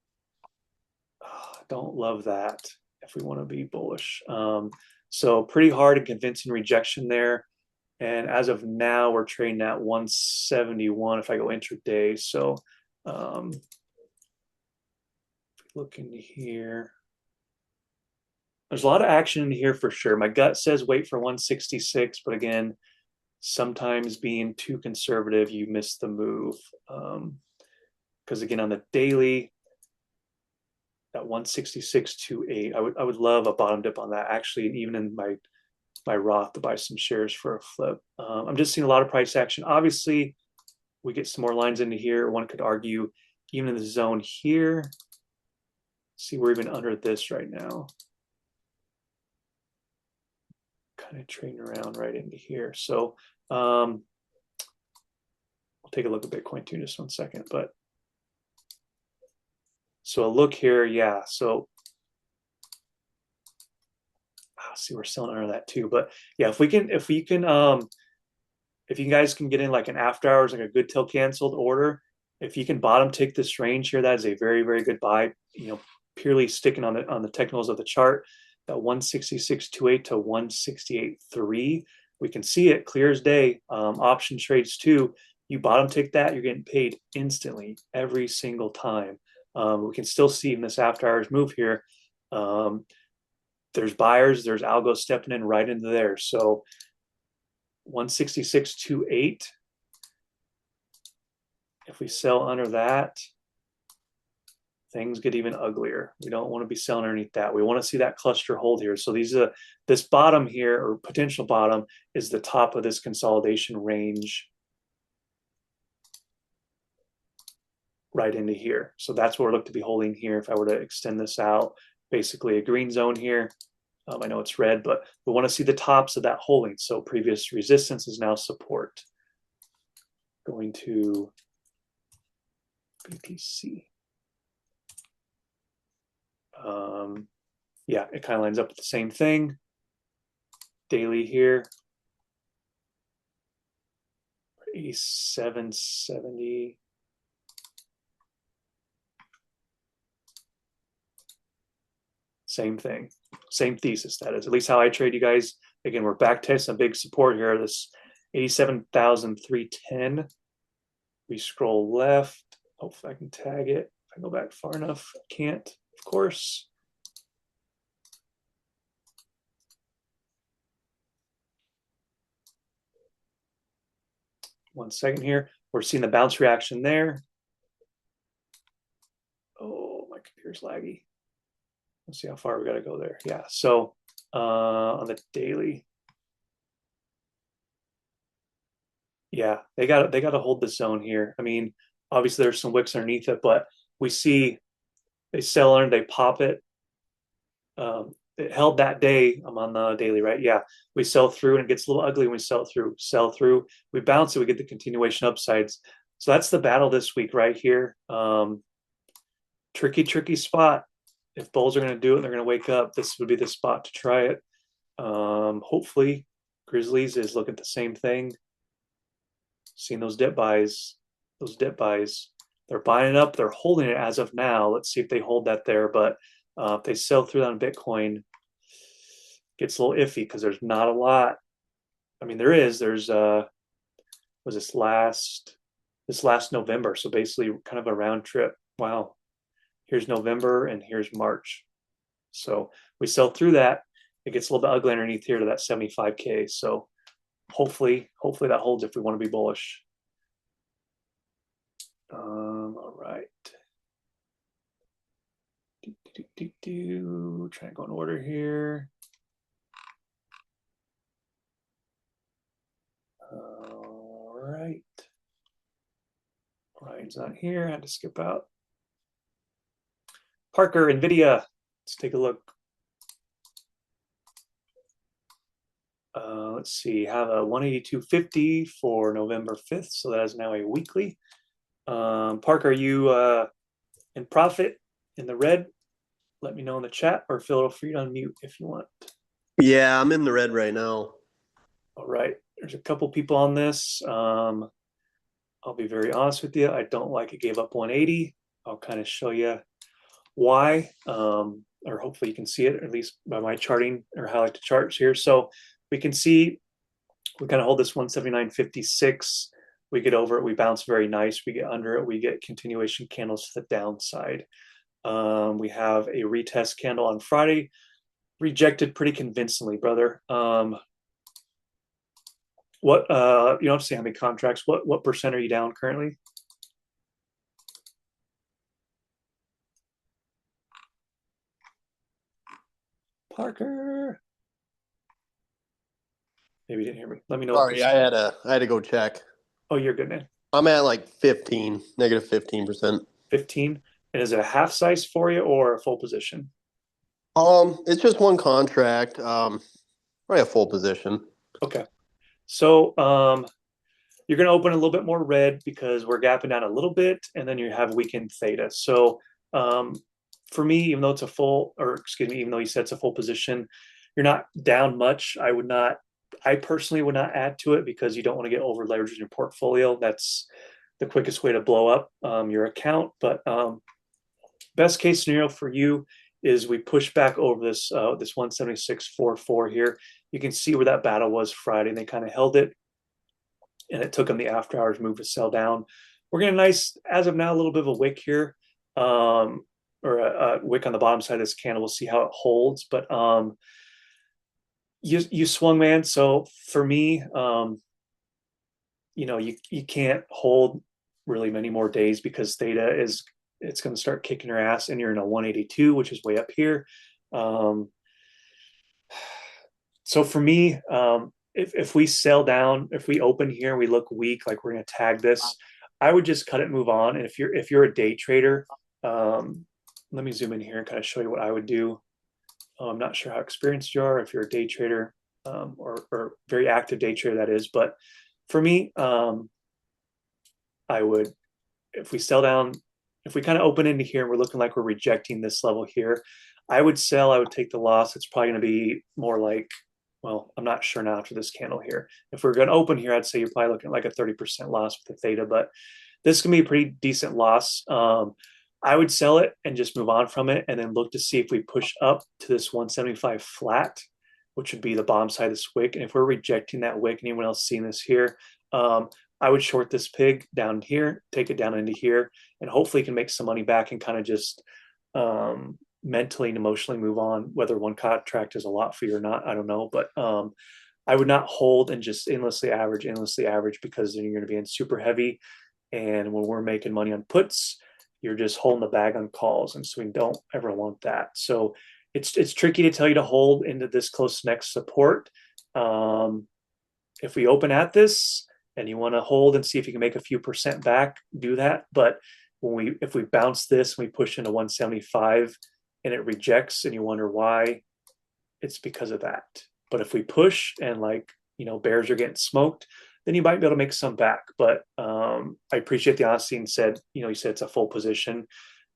don't love that if we want to be bullish. So pretty hard and convincing rejection there. And as of now, we're trading at 171 if I go intraday. So look in here. There's a lot of action in here for sure. My gut says wait for 166, but again, sometimes being too conservative, you miss the move. Because again, on the daily, that 166.28, I would love a bottom dip on that. Actually, even in my Roth to buy some shares for a flip. I'm just seeing a lot of price action. Obviously, we get some more lines into here. One could argue even in the zone here. See, we're even under this right now. Kind of trading around right into here. So we'll take a look at Bitcoin too, just 1 second. But so a look here, yeah. So see, we're selling under that too. But yeah, if you guys can get in like an after hours, like a good till canceled order, if you can bottom tick this range here, that is a very, very good buy. Purely sticking on the technicals of the chart, that 166.28 to 168.3. We can see it clear as day. Option trades too. You bottom tick that, you're getting paid instantly every single time. We can still see in this after hours move here. There's buyers, there's algo stepping in right into there. So 166.28. If we sell under that, things get even uglier. We don't want to be selling underneath that. We want to see that cluster hold here. So this bottom here, or potential bottom, is the top of this consolidation range right into here. So that's what we're looking to be holding here. If I were to extend this out, basically a green zone here. I know it's red, but we want to see the tops of that holding. So previous resistance is now support. Going to BTC. Yeah, it kind of lines up with the same thing. Daily here, 87.70. Same thing, same thesis. That is at least how I trade, you guys. Again, we're back testing a big support here. This 87,310. We scroll left. Hope I can tag it. If I go back far enough, I can't, of course. One second here. We're seeing the bounce reaction there. Oh, my computer's laggy. Let's see how far we got to go there. Yeah, so on the daily, Yeah, they got to hold the zone here. I mean, obviously there's some wicks underneath it, but we see they sell under, they pop it. It held that day. I'm on the daily, right? Yeah, we sell through and it gets a little ugly when we sell through, we bounce it, we get the continuation upsides. So that's the battle this week right here. Tricky spot. If bulls are going to do it, they're going to wake up. This would be the spot to try it. Hopefully, Grizzlies is looking at the same thing. Seeing those dip buys, they're buying it up. They're holding it as of now. Let's see if they hold that there. But if they sell through that on Bitcoin, gets a little iffy because there's not a lot. I mean, there's was this last November. So basically, kind of a round trip. Wow, here's November and here's March. So we sell through that. It gets a little bit ugly underneath here to that 75K. So hopefully that holds if we want to be bullish. All right. Trying to go in order here. All right. Ryan's not here. I had to skip out. Parker, NVIDIA. Let's take a look. Let's see, have a 182.50 for November 5th. So that is now a weekly. Parker, are you in profit in the red? Let me know in the chat, or feel free to unmute if you want. Yeah, I'm in the red right now. All right. There's a couple people on this. I'll be very honest with you. I don't like it gave up 180. I'll kind of show you why, or hopefully you can see it, at least by my charting or how I like to chart here. So we can see we kind of hold this 179.56. We get over it, we bounce very nice. We get under it, we get continuation candles to the downside. We have a retest candle on Friday, rejected pretty convincingly, brother. What you don't have to say how many contracts. What percent are you down currently? Parker. Maybe you didn't hear me. Let me know. Sorry, I had to go check. Oh, you're good, man. I'm at like 15, negative 15%. 15. And is it a half size for you or a full position? It's just one contract. Probably a full position. Okay. So you're going to open a little bit more red because we're gapping down a little bit, and then you have weekend theta. So for me, even though it's a full, or excuse me, even though you said it's a full position, you're not down much. I personally would not add to it because you don't want to get over leveraged in your portfolio. That's the quickest way to blow up your account. But best case scenario for you is we push back over this 176.44 here. You can see where that battle was Friday, and they kind of held it, and it took them the after hours move to sell down. We're getting a nice, as of now, a little bit of a wick here, or a wick on the bottom side of this candle. We'll see how it holds, but you swung, man. So for me, you can't hold really many more days because theta it's going to start kicking your ass, and you're in a 182, which is way up here. So for me, if we sell down, if we open here, we look weak, like we're going to tag this, I would just cut it and move on. And if you're a day trader, let me zoom in here and kind of show you what I would do. I'm not sure how experienced you are if you're a day trader, or very active day trader, that is. But for me, I would, if we sell down, if we kind of open into here and we're looking like we're rejecting this level here, I would sell. I would take the loss. It's probably going to be more like, well, I'm not sure now after this candle here. If we're going to open here, I'd say you're probably looking at like a 30% loss with the theta, but this can be a pretty decent loss. I would sell it and just move on from it, and then look to see if we push up to this 175 flat, which would be the bottom side of this wick. And if we're rejecting that wick, anyone else seeing this here, I would short this pig down here, take it down into here, and hopefully can make some money back and kind of just mentally and emotionally move on. Whether one contract is a lot for you or not, I don't know. But I would not hold and just endlessly average, because then you're going to be in super heavy. And when we're making money on puts, you're just holding the bag on calls. And so we don't ever want that. So it's tricky to tell you to hold into this close next support. If we open at this and you want to hold and see if you can make a few percent back, do that. But if we bounce this and we push into 175 and it rejects and you wonder why, it's because of that. But if we push and bears are getting smoked, then you might be able to make some back. But I appreciate the honesty and said, you said it's a full position.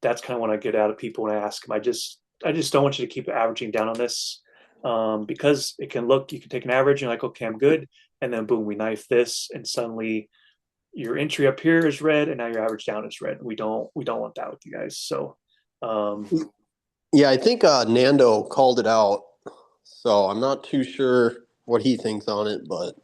That's kind of when I get out of people when I ask them. I just don't want you to keep averaging down on this, because you can take an average and you're like, okay, I'm good. And then boom, we knife this and suddenly your entry up here is red and now your average down is red. We don't want that with you guys. So yeah, I think Nando called it out. So I'm not too sure what he thinks on it, but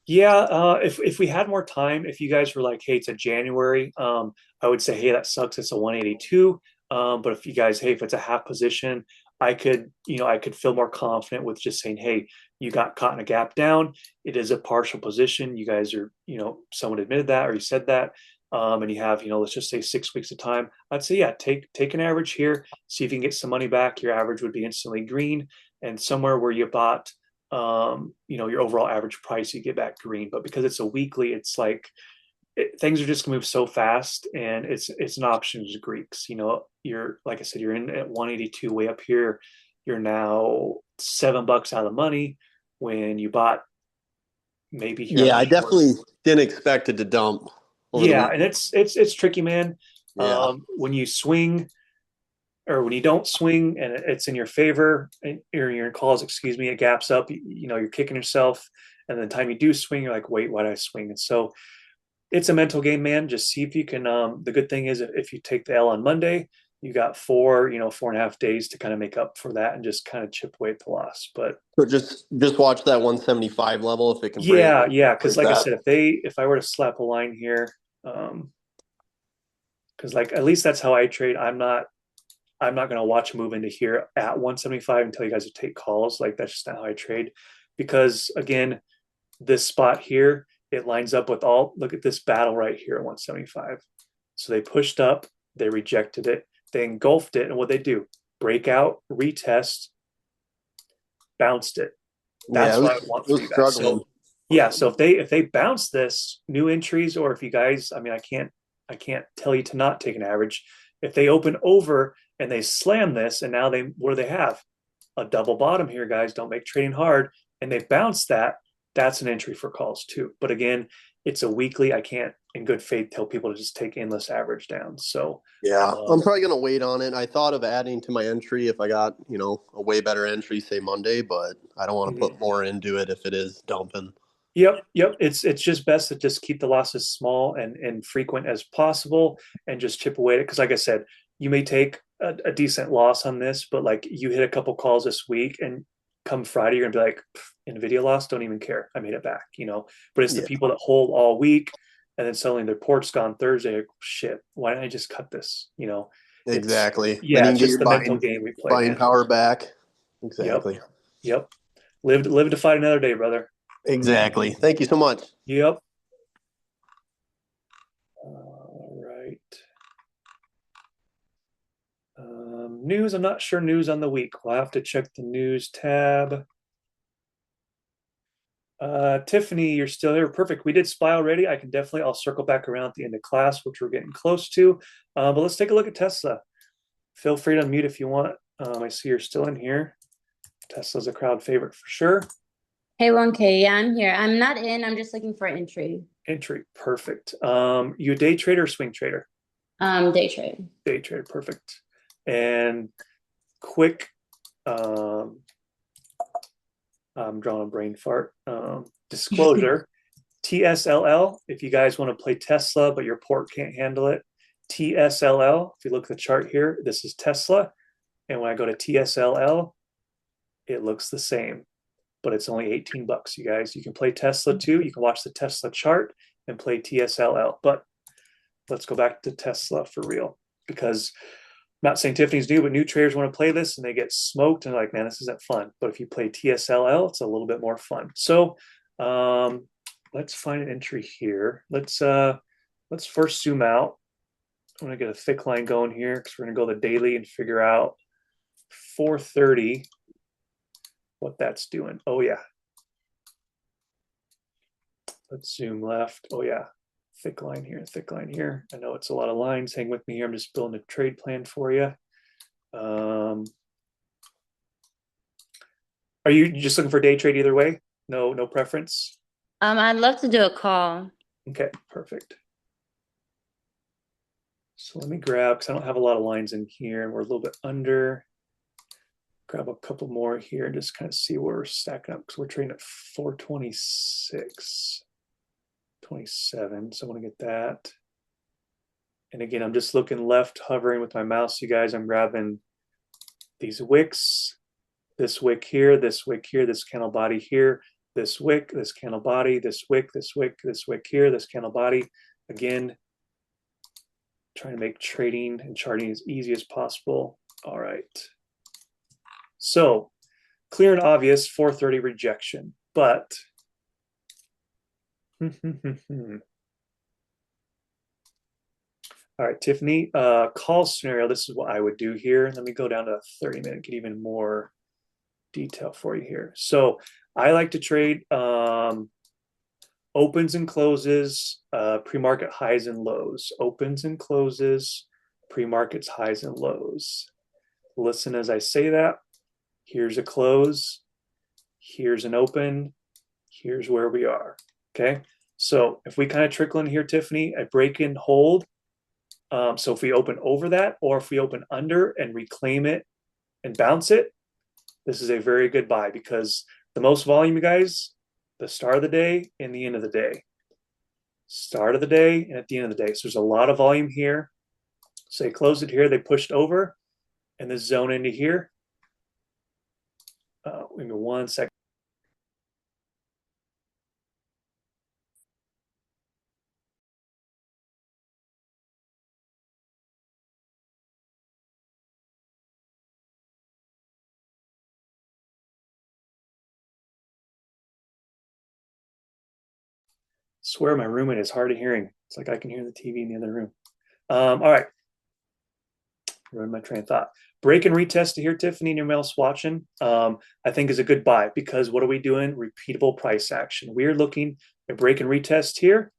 yeah, if we had more time, if you guys were like, hey, it's a January, I would say, hey, that sucks. It's a 182. But if you guys, hey, if it's a half position, I could feel more confident with just saying, hey, you got caught in a gap down. It is a partial position. You guys are, someone admitted that or you said that. And you have, let's just say 6 weeks of time. I'd say, yeah, take an average here, see if you can get some money back. Your average would be instantly green, and somewhere where you bought, your overall average price, you get back green. But because it's a weekly, it's like things are just gonna move so fast, and it's an option to Greeks. You're like I said, you're in at 182 way up here. You're now $7 out of the money when you bought maybe here. yeah, I definitely didn't expect it to dump. Yeah, and it's tricky, man. Yeah. When you swing or when you don't swing and it's in your favor or your calls, excuse me, it gaps up, you're kicking yourself. And the time you do swing, you're like, wait, why did I swing? And so it's a mental game, man. Just see if you can. The good thing is if you take the L on Monday, you got 4.5 days to kind of make up for that and just kind of chip away at the loss. But So just watch that 175 level if it can break. Yeah. Cause like I said, if I were to slap a line here, cause at least that's how I trade. I'm not going to watch a move into here at 175 and tell you guys to take calls. That's just not how I trade, because again, this spot here, it lines up with look at this battle right here at 175. So they pushed up, they rejected it, they engulfed it. And what they do, breakout, retest, bounced it. That's what I want for you guys. So yeah, so if they bounce this, new entries, or if you guys, I can't tell you to not take an average. If they open over and they slam this, and now what do they have? A double bottom here, guys. Don't make trading hard. And they bounce that. That's an entry for calls too. But again, it's a weekly. I can't, in good faith, tell people to just take endless average down. So yeah, I'm probably gonna wait on it. I thought of adding to my entry if I got a way better entry, say Monday, but I don't want to put more into it if it is dumping. Yep. It's just best to just keep the losses small and frequent as possible, and just chip away at it. Because like I said, you may take a decent loss on this, but you hit a couple calls this week, and come Friday, you're gonna be like, NVIDIA lost, don't even care. I made it back, But it's the people that hold all week, and then suddenly their port's gone Thursday. Like, shit, why didn't I just cut this? Exactly. It's just the mental game we play. Buying power back. Exactly. Yep. Live to fight another day, brother. Exactly. Thank you so much. Yep. All right. News. I'm not sure news on the week. We'll have to check the news tab. Tiffany, you're still here. Perfect. We did SPY already. I'll circle back around at the end of class, which we're getting close to. But let's take a look at Tesla. Feel free to unmute if you want. I see you're still in here. Tesla's a crowd favorite for sure. Hey, 1K. Yeah, I'm here. I'm not in. I'm just looking for entry. Entry. Perfect. You a day trader or swing trader? Day trade. Day trader. Perfect. And quick, I'm drawing a brain fart. Disclosure, TSLL, if you guys want to play Tesla, but your port can't handle it, TSLL, if you look at the chart here, this is Tesla. And when I go to TSLL, it looks the same, but it's only $18, you guys. You can play Tesla too. You can watch the Tesla chart and play TSLL. But let's go back to Tesla for real, because I'm not saying Tiffany's new, but new traders want to play this and they get smoked and like, man, this isn't fun. But if you play TSLL, it's a little bit more fun. So let's find an entry here. Let's first zoom out. I'm gonna get a thick line going here because we're gonna go the daily and figure out 430 what that's doing. Oh yeah. let's zoom left. Oh yeah, thick line here, thick line here. I know it's a lot of lines. Hang with me here. I'm just building a trade plan for you. Are you just looking for day trade either way? No preference? I'd love to do a call. Okay, perfect. So let me grab, because I don't have a lot of lines in here, and we're a little bit under. Grab a couple more here and just kind of see where we're stacking up, because we're trading at 426, 27. So I want to get that. And again, I'm just looking left, hovering with my mouse, you guys. I'm grabbing these wicks, this wick here, this wick here, this candle body here, this wick, this candle body, this wick, this wick, this wick here, this candle body. Again, trying to make trading and charting as easy as possible. All right. So clear and obvious 430 rejection, but all right, Tiffany, call scenario. This is what I would do here. Let me go down to 30-minute, get even more detail for you here. So I like to trade opens and closes, pre-market highs and lows, opens and closes, pre-markets highs and lows. Listen as I say that. Here's a close, here's an open, here's where we are. Okay, so if we kind of trickle in here, Tiffany, I break in, hold. So if we open over that, or if we open under and reclaim it and bounce it, this is a very good buy, because the most volume, you guys, the start of the day and the end of the day. Start of the day and at the end of the day. So there's a lot of volume here. So they closed it here, they pushed over, and this zone into here. Give me 1 second. Swear my roommate is hard of hearing. It's like I can hear the TV in the other room. All right. Ruined my train of thought. Break and retest to here, Tiffany, and anyone else watching, I think is a good buy, because what are we doing? Repeatable price action. We are looking at break and retest here.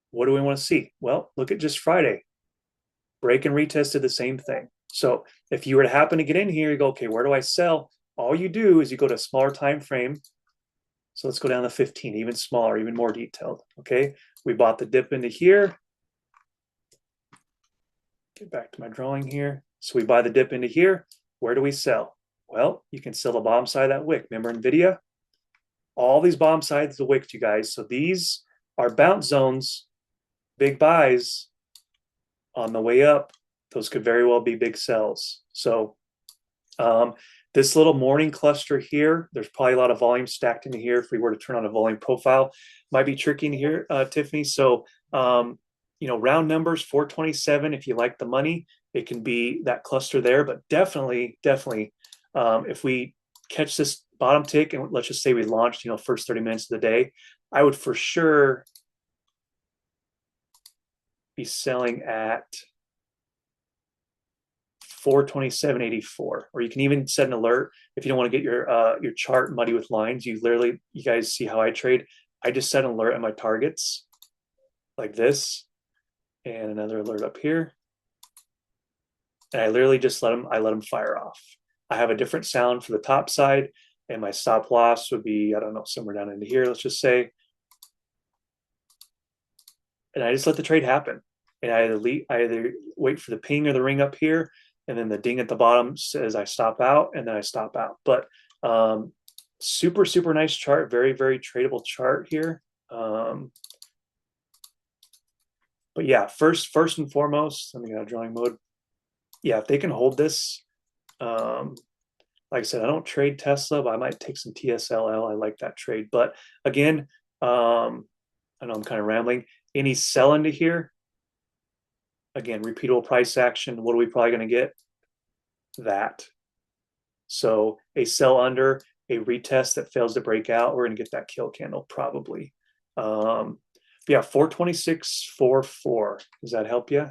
What do we want to see? Well, look at just Friday. Break and retest did the same thing. So if you were to happen to get in here, you go, okay, where do I sell? All you do is you go to a smaller time frame. So let's go down to 15, even smaller, even more detailed. Okay, we bought the dip into here. Get back to my drawing here. So we buy the dip into here. Where do we sell? Well, you can sell the bottom side of that wick. Remember NVIDIA? All these bottom sides of the wick, you guys. So these are bounce zones, big buys on the way up. Those could very well be big sells. So this little morning cluster here, there's probably a lot of volume stacked into here. If we were to turn on a volume profile, might be tricky in here, Tiffany. So, round numbers, 427. If you like the money, it can be that cluster there. But definitely, if we catch this bottom tick, and let's just say we launched, first 30 minutes of the day, I would for sure be selling at 427.84, or you can even set an alert if you don't want to get your chart muddy with lines. You guys see how I trade. I just set an alert on my targets like this, and another alert up here, and I literally just let them fire off. I have a different sound for the top side, and my stop loss would be, I don't know, somewhere down into here, let's just say, and I just let the trade happen. And I either wait for the ping or the ring up here, and then the ding at the bottom says I stop out, and then I stop out. But super, super nice chart. Very, very tradable chart here. But yeah, first and foremost, let me get out of drawing mode. Yeah, if they can hold this, like I said, I don't trade Tesla, but I might take some TSLL. I like that trade. But again, I know I'm kind of rambling. Any sell into here, again, repeatable price action. What are we probably going to get? That. So a sell under, a retest that fails to break out, we're going to get that kill candle probably. Yeah, 426.44. Does that help you?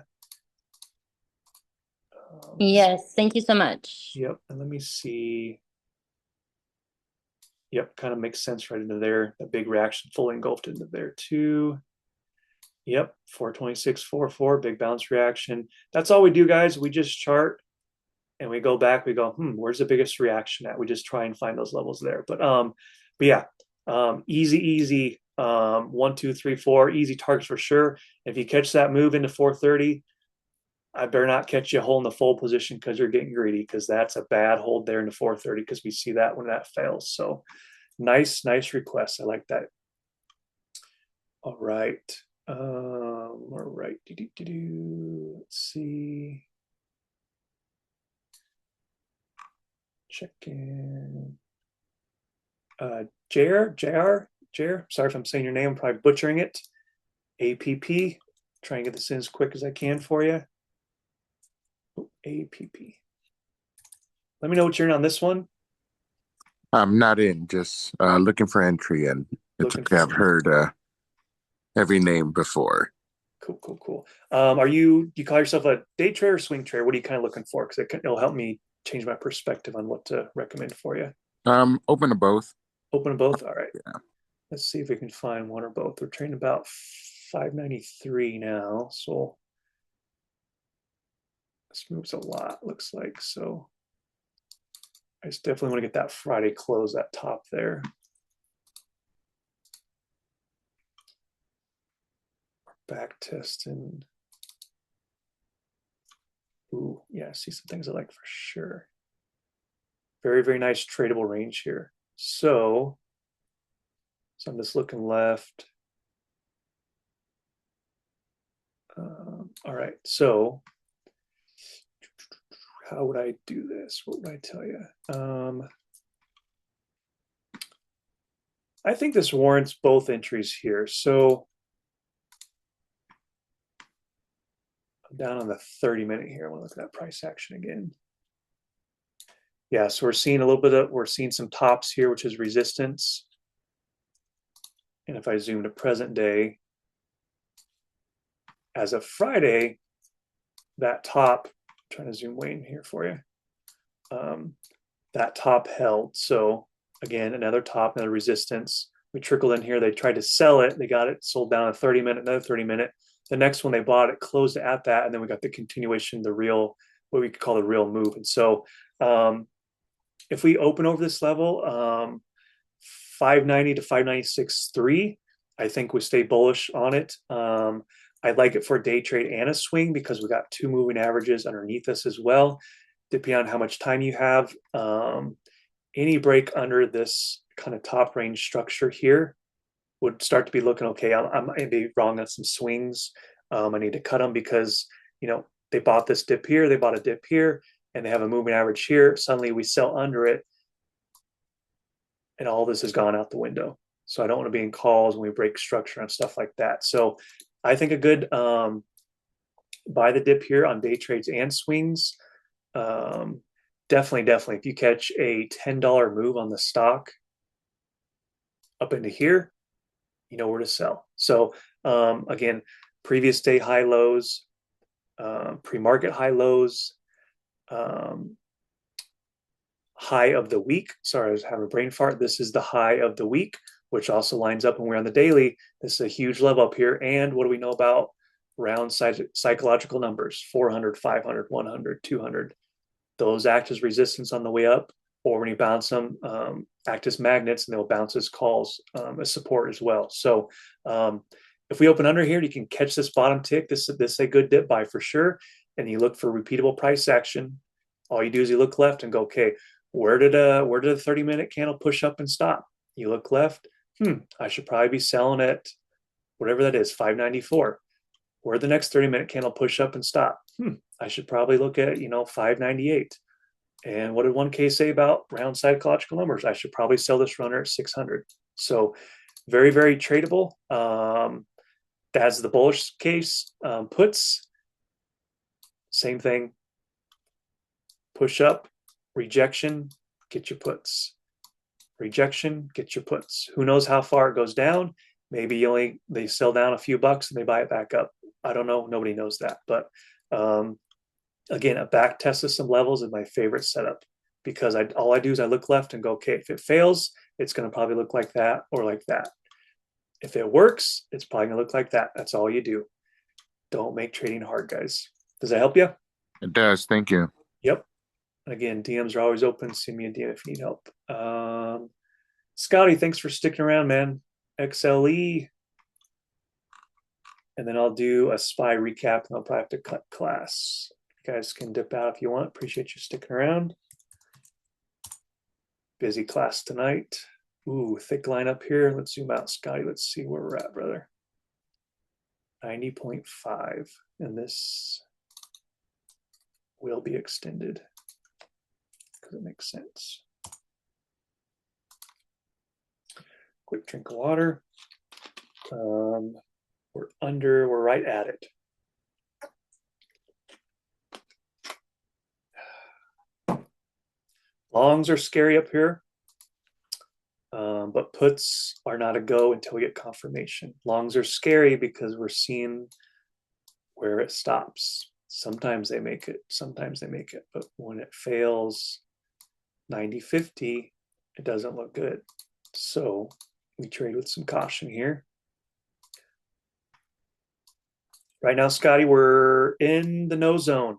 Yes, thank you so much. Yep. And let me see. Yep, kind of makes sense right into there. That big reaction fully engulfed into there too. Yep, 426.44, big bounce reaction. That's all we do, guys. We just chart and we go back. We go, where's the biggest reaction at? We just try and find those levels there. But yeah, easy. 1, 2, 3, 4, easy targets for sure. If you catch that move into 430, I better not catch you holding the full position because you're getting greedy, because that's a bad hold there into 430, because we see that when that fails. So nice request. I like that. All right. Let's see. Check in. JR. Sorry if I'm saying your name. I'm probably butchering it. APP. Try and get this in as quick as I can for you. APP. Let me know what you're in on this one. I'm not in, just looking for entry, and it's okay. I've heard every name before. Cool. Do you call yourself a day trader or swing trader? What are you kind of looking for? Because it'll help me change my perspective on what to recommend for you. Open to both. Open to both? All right. Yeah. Let's see if we can find one or both. We're trading about 593 now, so this moves a lot, looks like. So I just definitely want to get that Friday close, that top there. Back testing. Ooh, yeah, I see some things I like for sure. Very nice tradable range here. So I'm just looking left. All right, so how would I do this? What would I tell you? I think this warrants both entries here. So I'm down on the 30-minute here. I want to look at that price action again. Yeah, so we're seeing we're seeing some tops here, which is resistance. And if I zoom to present day, as of Friday, that top, I'm trying to zoom way in here for you, that top held. So again, another top, another resistance. We trickled in here. They tried to sell it. They got it sold down a 30-minute, another 30-minute. The next one they bought it, closed at that, and then we got the continuation, the real, what we could call the real move. And so if we open over this level, 590 to 596.3, I think we stay bullish on it. I'd like it for a day trade and a swing, because we got 2 moving averages underneath us as well, depending on how much time you have. Any break under this kind of top range structure here would start to be looking okay. I might be wrong on some swings. I need to cut them because, they bought this dip here, they bought a dip here, and they have a moving average here. Suddenly we sell under it, and all this has gone out the window. So I don't want to be in calls when we break structure and stuff like that. So I think a good buy the dip here on day trades and swings. Definitely, if you catch a $10 move on the stock up into here, you know where to sell. So again, previous day high lows, pre-market high lows, high of the week. Sorry, I was having a brain fart. This is the high of the week, which also lines up when we're on the daily. This is a huge level up here. And what do we know about round psychological numbers? 400, 500, 100, 200. Those act as resistance on the way up, or when you bounce them, act as magnets, and they'll bounce as calls as support as well. So if we open under here, you can catch this bottom tick. This is a good dip buy for sure. And you look for repeatable price action. All you do is you look left and go, okay, where did a 30-minute candle push up and stop? You look left. I should probably be selling at whatever that is, 594. Where the next 30-minute candle push up and stop? I should probably look at 598. And what did 1K say about round psychological numbers? I should probably sell this runner at 600. So very tradable. That's the bullish case. Puts, same thing. Push up, rejection, get your puts. Rejection, get your puts. Who knows how far it goes down? Maybe they sell down a few bucks and they buy it back up. I don't know. Nobody knows that. But again, a back test of some levels is my favorite setup. because all I do is I look left and go, okay, if it fails, it's going to probably look like that or like that. If it works, it's probably going to look like that. That's all you do. Don't make trading hard, guys. Does that help you? It does. Thank you. Yep. Again, DMs are always open. Send me a DM if you need help. Scotty, thanks for sticking around, man. XLE. And then I'll do a SPY recap, and I'll probably have to cut class. You guys can dip out if you want. Appreciate you sticking around. Busy class tonight. Ooh, thick lineup here. Let's zoom out, Scotty. Let's see where we're at, brother. 90.5. And this will be extended because it makes sense. Quick drink of water. We're right at it. Longs are scary up here, but puts are not a go until we get confirmation. Longs are scary because we're seeing where it stops. Sometimes they make it, but when it fails 90-50, it doesn't look good. So we trade with some caution here. Right now, Scotty, we're in the no zone.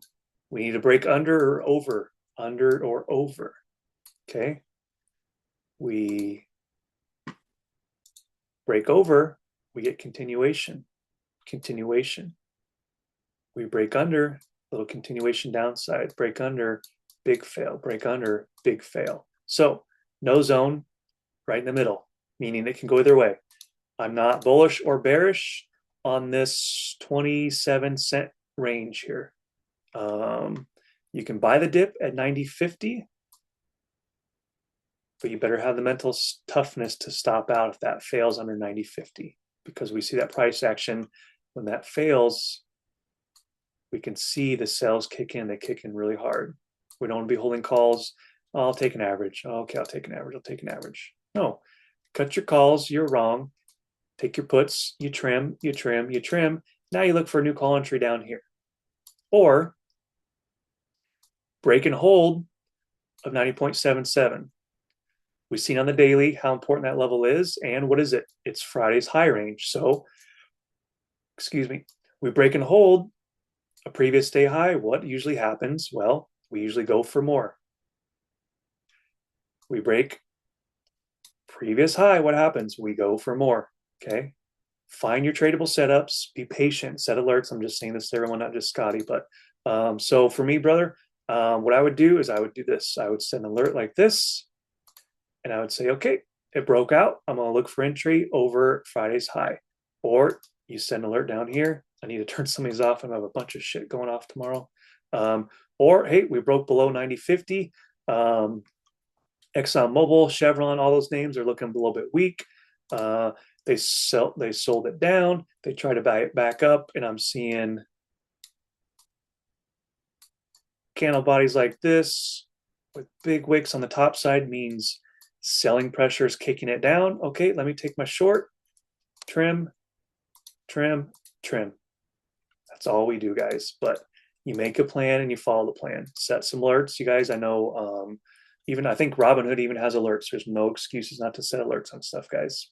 We need to break under or over, okay? We break over, we get continuation. We break under, little continuation downside, break under, big fail, break under, big fail. So no zone, right in the middle, meaning it can go either way. I'm not bullish or bearish on this 27-cent range here. You can buy the dip at 90.50, but you better have the mental toughness to stop out if that fails under 90.50, because we see that price action. When that fails, we can see the sales kick in. They kick in really hard. We don't want to be holding calls. Oh, I'll take an average. Oh, okay, I'll take an average. No, cut your calls. You're wrong. Take your puts. You trim. Now you look for a new call entry down here. Or break and hold of 90.77. We've seen on the daily how important that level is. And what is it? It's Friday's high range. So, we break and hold a previous day high. What usually happens? Well, we usually go for more. We break previous high. What happens? We go for more. Okay. Find your tradable setups. Be patient. Set alerts. I'm just saying this to everyone, not just Scotty. But so for me, brother, what I would do is I would do this. I would send an alert like this, and I would say, okay, it broke out. I'm going to look for entry over Friday's high. Or you send an alert down here. I need to turn some of these off. I have a bunch of shit going off tomorrow. Or, hey, we broke below 90.50. ExxonMobil, Chevron, all those names are looking a little bit weak. They sold it down. They try to buy it back up, and I'm seeing candle bodies like this with big wicks on the top side means selling pressure is kicking it down. Okay, let me take my short, trim. That's all we do, guys. But you make a plan and you follow the plan. Set some alerts, you guys. I know even I think Robinhood even has alerts. There's no excuses not to set alerts on stuff, guys.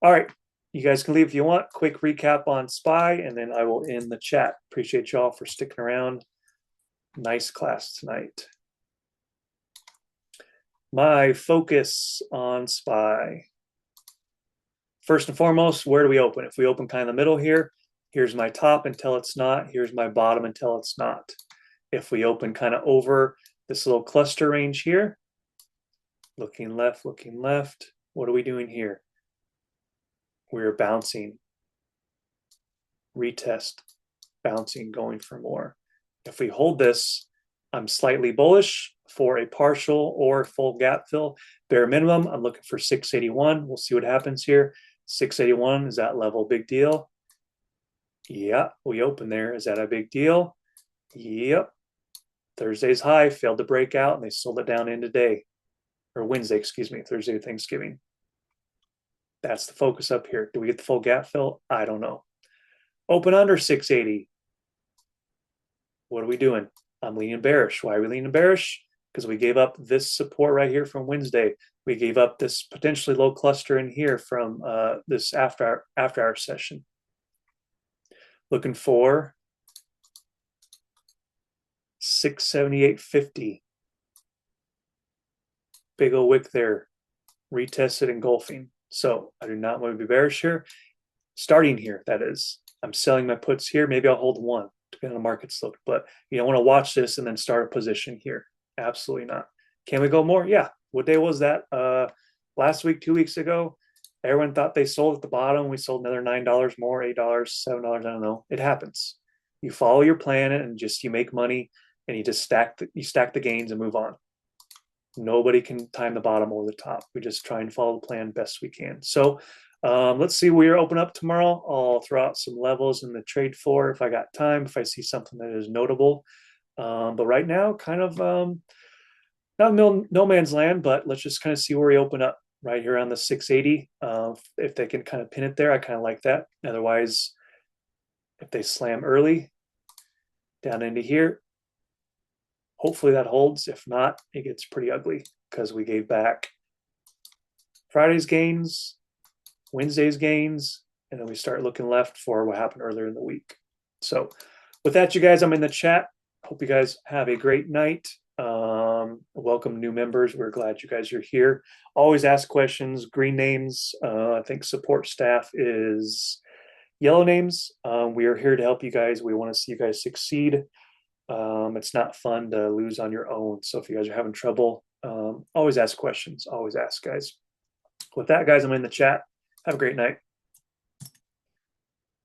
All right, you guys can leave if you want. Quick recap on SPY, and then I will end the chat. Appreciate y'all for sticking around. Nice class tonight. My focus on SPY. First and foremost, where do we open? If we open kind of in the middle here, here's my top until it's not. Here's my bottom until it's not. If we open kind of over this little cluster range here, looking left, what are we doing here? We're bouncing, retest, bouncing, going for more. If we hold this, I'm slightly bullish for a partial or full gap fill. Bare minimum, I'm looking for 681. We'll see what happens here. 681, is that level big deal? Yeah, we open there. Is that a big deal? Yep. Thursday's high failed to break out, and they sold it down in today. Or Wednesday, excuse me, Thursday, Thanksgiving. That's the focus up here. Do we get the full gap fill? I don't know. Open under 680. What are we doing? I'm leaning bearish. Why are we leaning bearish? because we gave up this support right here from Wednesday. We gave up this potentially low cluster in here from this after our session. Looking for 678.50. Big old wick there, retested engulfing. So I do not want to be bearish here. Starting here, that is. I'm selling my puts here. Maybe I'll hold one, depending on the market slope. But you don't want to watch this and then start a position here. Absolutely not. Can we go more? Yeah. What day was that? Last week, 2 weeks ago, everyone thought they sold at the bottom. We sold another $9 more, $8, $7. I don't know. It happens. You follow your plan and just you make money and you just stack the gains and move on. Nobody can time the bottom over the top. We just try and follow the plan best we can. So let's see where open up tomorrow. I'll throw out some levels in the trade floor if I got time, if I see something that is notable. But right now, kind of not no man's land, but let's just kind of see where we open up right here on the 680. If they can kind of pin it there, I kind of like that. Otherwise, if they slam early down into here, hopefully that holds. If not, it gets pretty ugly because we gave back Friday's gains, Wednesday's gains, and then we start looking left for what happened earlier in the week. So with that, you guys, I'm in the chat. Hope you guys have a great night. Welcome new members. We're glad you guys are here. Always ask questions. Green names. I think support staff is yellow names. We are here to help you guys. We want to see you guys succeed. It's not fun to lose on your own. So if you guys are having trouble, always ask questions. Always ask, guys. With that, guys, I'm in the chat. Have a great night.